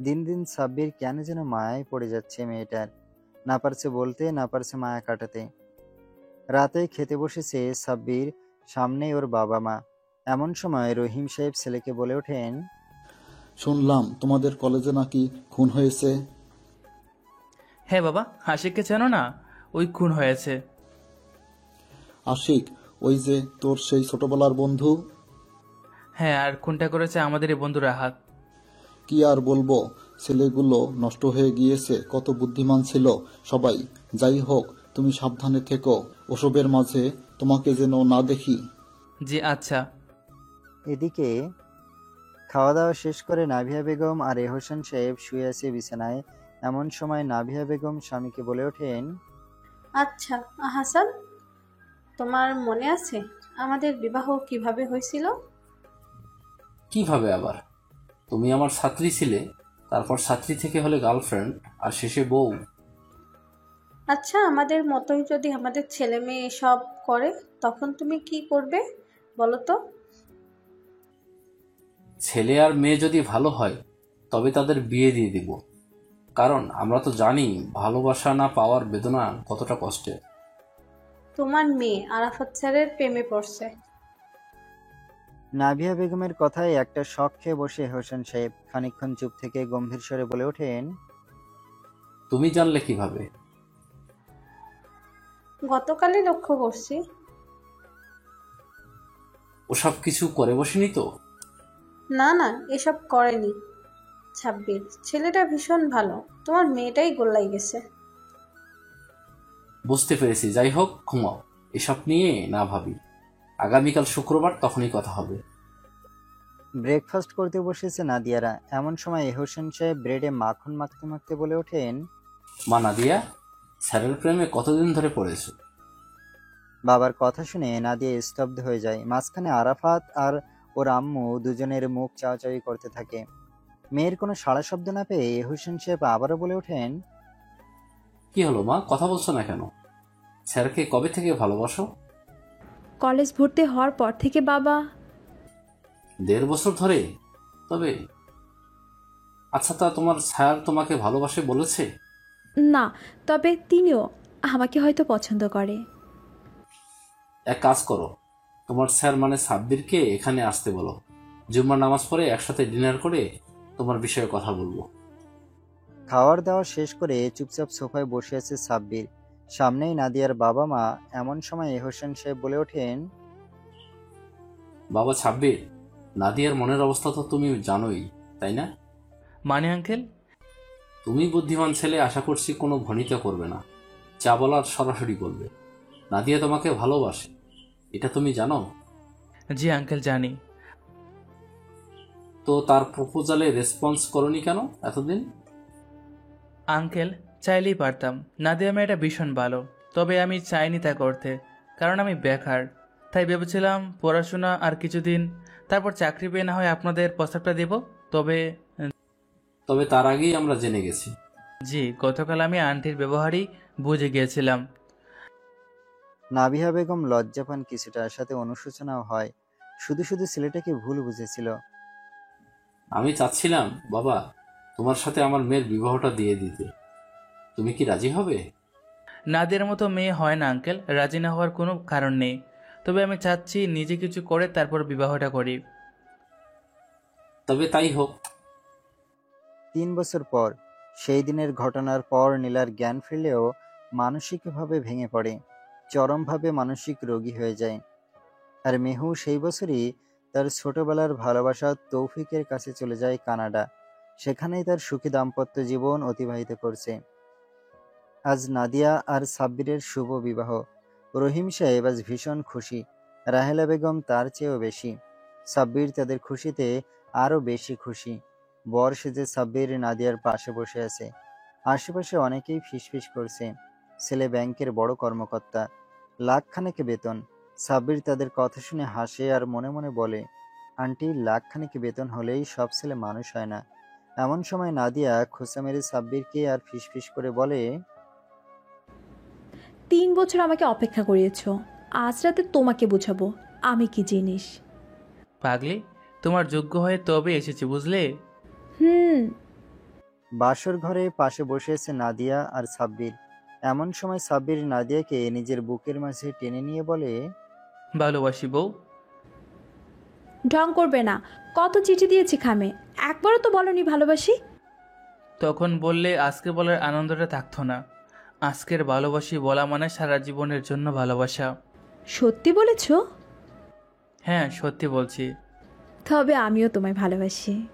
দিন দিন সাব্বির কেন যেন মায়ায় পড়ে যাচ্ছে মেয়েটার, না পারছে বলতে, না পারছে মায়া কাটাতে। রাতে খেতে বসেছে সাব্বির, সামনেই ওর বাবা মা। এমন সময় রহিম সাহেব ছেলেকে বলে ওঠেন, শুনলাম তোমাদের কলেজে নাকি খুন হয়েছে। হ্যাঁ বাবা, আশিককে চেনো না? ওই খুন হয়েছে। আশিক, ওই যে তোর সেই ছোটবেলার বন্ধু? হ্যাঁ, আর খুনটা করেছে আমাদের এই বন্ধু রাহাত। কি আর বলবো, ছেলেগুলো নষ্ট হয়ে গিয়েছে, কত বুদ্ধিমান ছিল সবাই। যাই হোক, তুমি সাবধানে থেকো, ওসবের মাঝে তোমাকে যেন না দেখি। জি আচ্ছা। এদিকে খাওয়া দাওয়া শেষ করে নাভিয়া বেগম আর এহসান সাহেব শুয়ে আছে বিছানায়। এমন সময় নাভিয়া বেগম স্বামীকে বলে ওঠেন, আচ্ছা হাসান, তোমার মনে আছে আমাদের বিবাহ কিভাবে হয়েছিল? কিভাবে আবার? তুমি আমার ছাত্রী ছিলে, তারপর ছাত্রী থেকে হলে গার্লফ্রেন্ড, আর শেষে বউ। আচ্ছা, আমাদের মতোই যদি আমাদের ছেলে মেয়ে এসব করে তখন তুমি কি করবে বলো তো? ছেলে আর মেয়ে যদি ভালো হয় তবে তাদের বিয়ে দিয়ে দিব, কারণ আমরা তো জানি ভালোবাসা না পাওয়ার বেদনা কতটা কষ্টের। তোমার মেয়ে আরাফাত স্যারের প্রেমে পড়ছে। নাভিয়া বেগমের কথায় একটা শখ খেয়ে বসে এহসান সাহেব খানিকক্ষণ চুপ থেকে গম্ভীর স্বরে বলে ওঠেন, তুমি জানলে কিভাবে? গতকালই লক্ষ্য করছি। ওসব কিছু করে বসেনি তো? না না, এসব করেনি। 26, ছেলেটা ভীষণ ভালো, তোমার মেয়েটাই গোল্লাই গেছে। বুঝতে পেরেছি। যাই হোক, ঘুমাও, এসব নিয়ে না ভাবি। আগামীকাল শুক্রবার, তখনই কথা হবে। ব্রেকফাস্ট করতে বসেছে নাদিয়ারা। এমন সময় এহসান সাহেব ব্রেডে মাখন মাখতে মাখতে বলে ওঠেন, মা নাদিয়া, স্যারের প্রেমে কতদিন ধরে পড়েছে? বাবার কথা শুনে নাদিয়া স্তব্ধ হয়ে যায়। মাঝখানে আরাফাত আর ওর আম্মু দুজনের মুখ চাওয়াচাওয়ি করতে থাকে। মেয়ের কোনো সাড়া শব্দ না পেয়ে এহসান সাহেব আবারও বলে ওঠেন, কি হলো মা, কথা বলছো না কেন? স্যারকে কবে থেকে ভালোবাসো? কলেজ ভর্তি হওয়ার পর থেকে বাবা। 1.5 বছর ধরে? তবে আচ্ছা, তা তোমার স্যার তোমাকে ভালোবাসে বলেছে? না, তবে তিনিও আমাকে হয়তো পছন্দ করে। এক কাজ করো, তোমার স্যার মানে সাব্বিরকে এখানে আসতে বলো। জুম্মার নামাজ পড়ে একসাথে ডিনার করে তোমার বিষয়ে কথা বলবো। খাওয়ার দাওয়া শেষ করে চুপচাপ সোফায় বসে আছে সাব্বির, সামনেই নাদিয়ার বাবা মা। এমন সময় এহসান সাহেব বলে ওঠেন, বাবা সাব্বির, নাদিয়ার মনের অবস্থা তো তুমি জানোই, তাই না? মানে আঙ্কেল? তুমি বুদ্ধিমান ছেলে, আশা করছি কোনো ভনিতা করবে না, যা বলার সরাসরি বলবে। নাদিয়া তোমাকে ভালোবাসে, এটা তুমি জানো? জি আঙ্কেল, জানি। তো তার প্রপোজালে রেসপন্স করনি কেন এতদিন? আঙ্কেল, চাইলেই পারতাম। নাদিয়া মেয়েটা ভীষণ ভালো, তবে আমি চাইনি তা করতে, কারণ আমি বেকার। তাই ভেবেছিলাম পড়াশোনা আর কিছুদিন, তারপর চাকরি পেয়ে না হয় আপনাদের প্রস্তাবটা দেব। তবে তার আগেই আমরা জেনে গেছি। জি, গতকাল আমি আন্টির ব্যবহারই বুঝে গিয়েছিলাম। নাভিয়া বেগম লজ্জা পান কিছুটা, সাথে অনুশোচনাও হয়। শুধু শুধু ছেলেটাকে ভুল বুঝেছিল। আমি চাচ্ছিলাম বাবা তোমার সাথে আমার মেয়ের বিবাহটা দিয়ে দিতে, তুমি কি রাজি হবে? নাদিয়ার মতো মেয়ে হয় না আঙ্কেল, রাজি না হওয়ার কোনো কারণ নেই। তবে আমি চাচ্ছি নিজে কিছু করে তারপর বিবাহটা করি। তবে তাই হোক। 3 বছর পর, সেই দিনের ঘটনার পর নীলার জ্ঞান ফিরলেও মানসিকভাবে ভেঙে পড়ে, চরমভাবে মানসিক রোগী হয়ে যায়। আর মেহু সেই বছরই তার ছোটবেলার ভালোবাসা তৌফিকের কাছে চলে যায় কানাডা। সেখানেই তার সুখী দাম্পত্য জীবন অতিবাহিত করছে। আজ নাদিয়া আর সাব্বিরের শুভ বিবাহ। রহিম সাহেব আজ ভীষণ খুশি, রাহেলা বেগম তার চেয়েও বেশি। সাব্বির তাদের খুশিতে আরও বেশি খুশি। বর সেজে সাব্বির নাদিয়ার পাশে বসে আছে। আশেপাশে অনেকেই ফিসফিস করছে। ছেলে ব্যাংকের বড় কর্মকর্তা, লাখখানেক বেতন। সাব্বির তাদের কথা শুনে হাসে আর মনে মনে বলে, আন্টি, লাখখানেক বেতন হলেই সব ছেলে মানুষ হয় না। এমন সময় নাদিয়া খোঁচা মেরে সাব্বিরকে আর ফিসফিস করে বলে, 3 বছর আমাকে অপেক্ষা করিয়েছো, আজ রাতে তোমাকে বুঝাবো আমি কি জিনিস। পাগলি, তোমার যোগ্য হয়ে তবে এসেছি, বুঝলে? হুম। বাসর ঘরে পাশে বসে আছে নাদিয়া আর সাব্বির। এমন সময় সাব্বির নাদিয়াকে নিজের বুকের মাঝে টেনে নিয়ে বলে, ভালোবাসি বউ। ঢং করবে না, কত চিঠি দিয়েছি খামে, একবারও তো বলনি ভালোবাসি। তখন বললে আজকে বলার আনন্দটা থাকতো না। আজকের ভালোবাসি বলা মানে সারা জীবনের জন্য ভালোবাসা। সত্যি বলেছো? হ্যাঁ, সত্যি বলছি। তবে আমিও তোমায় ভালোবাসি।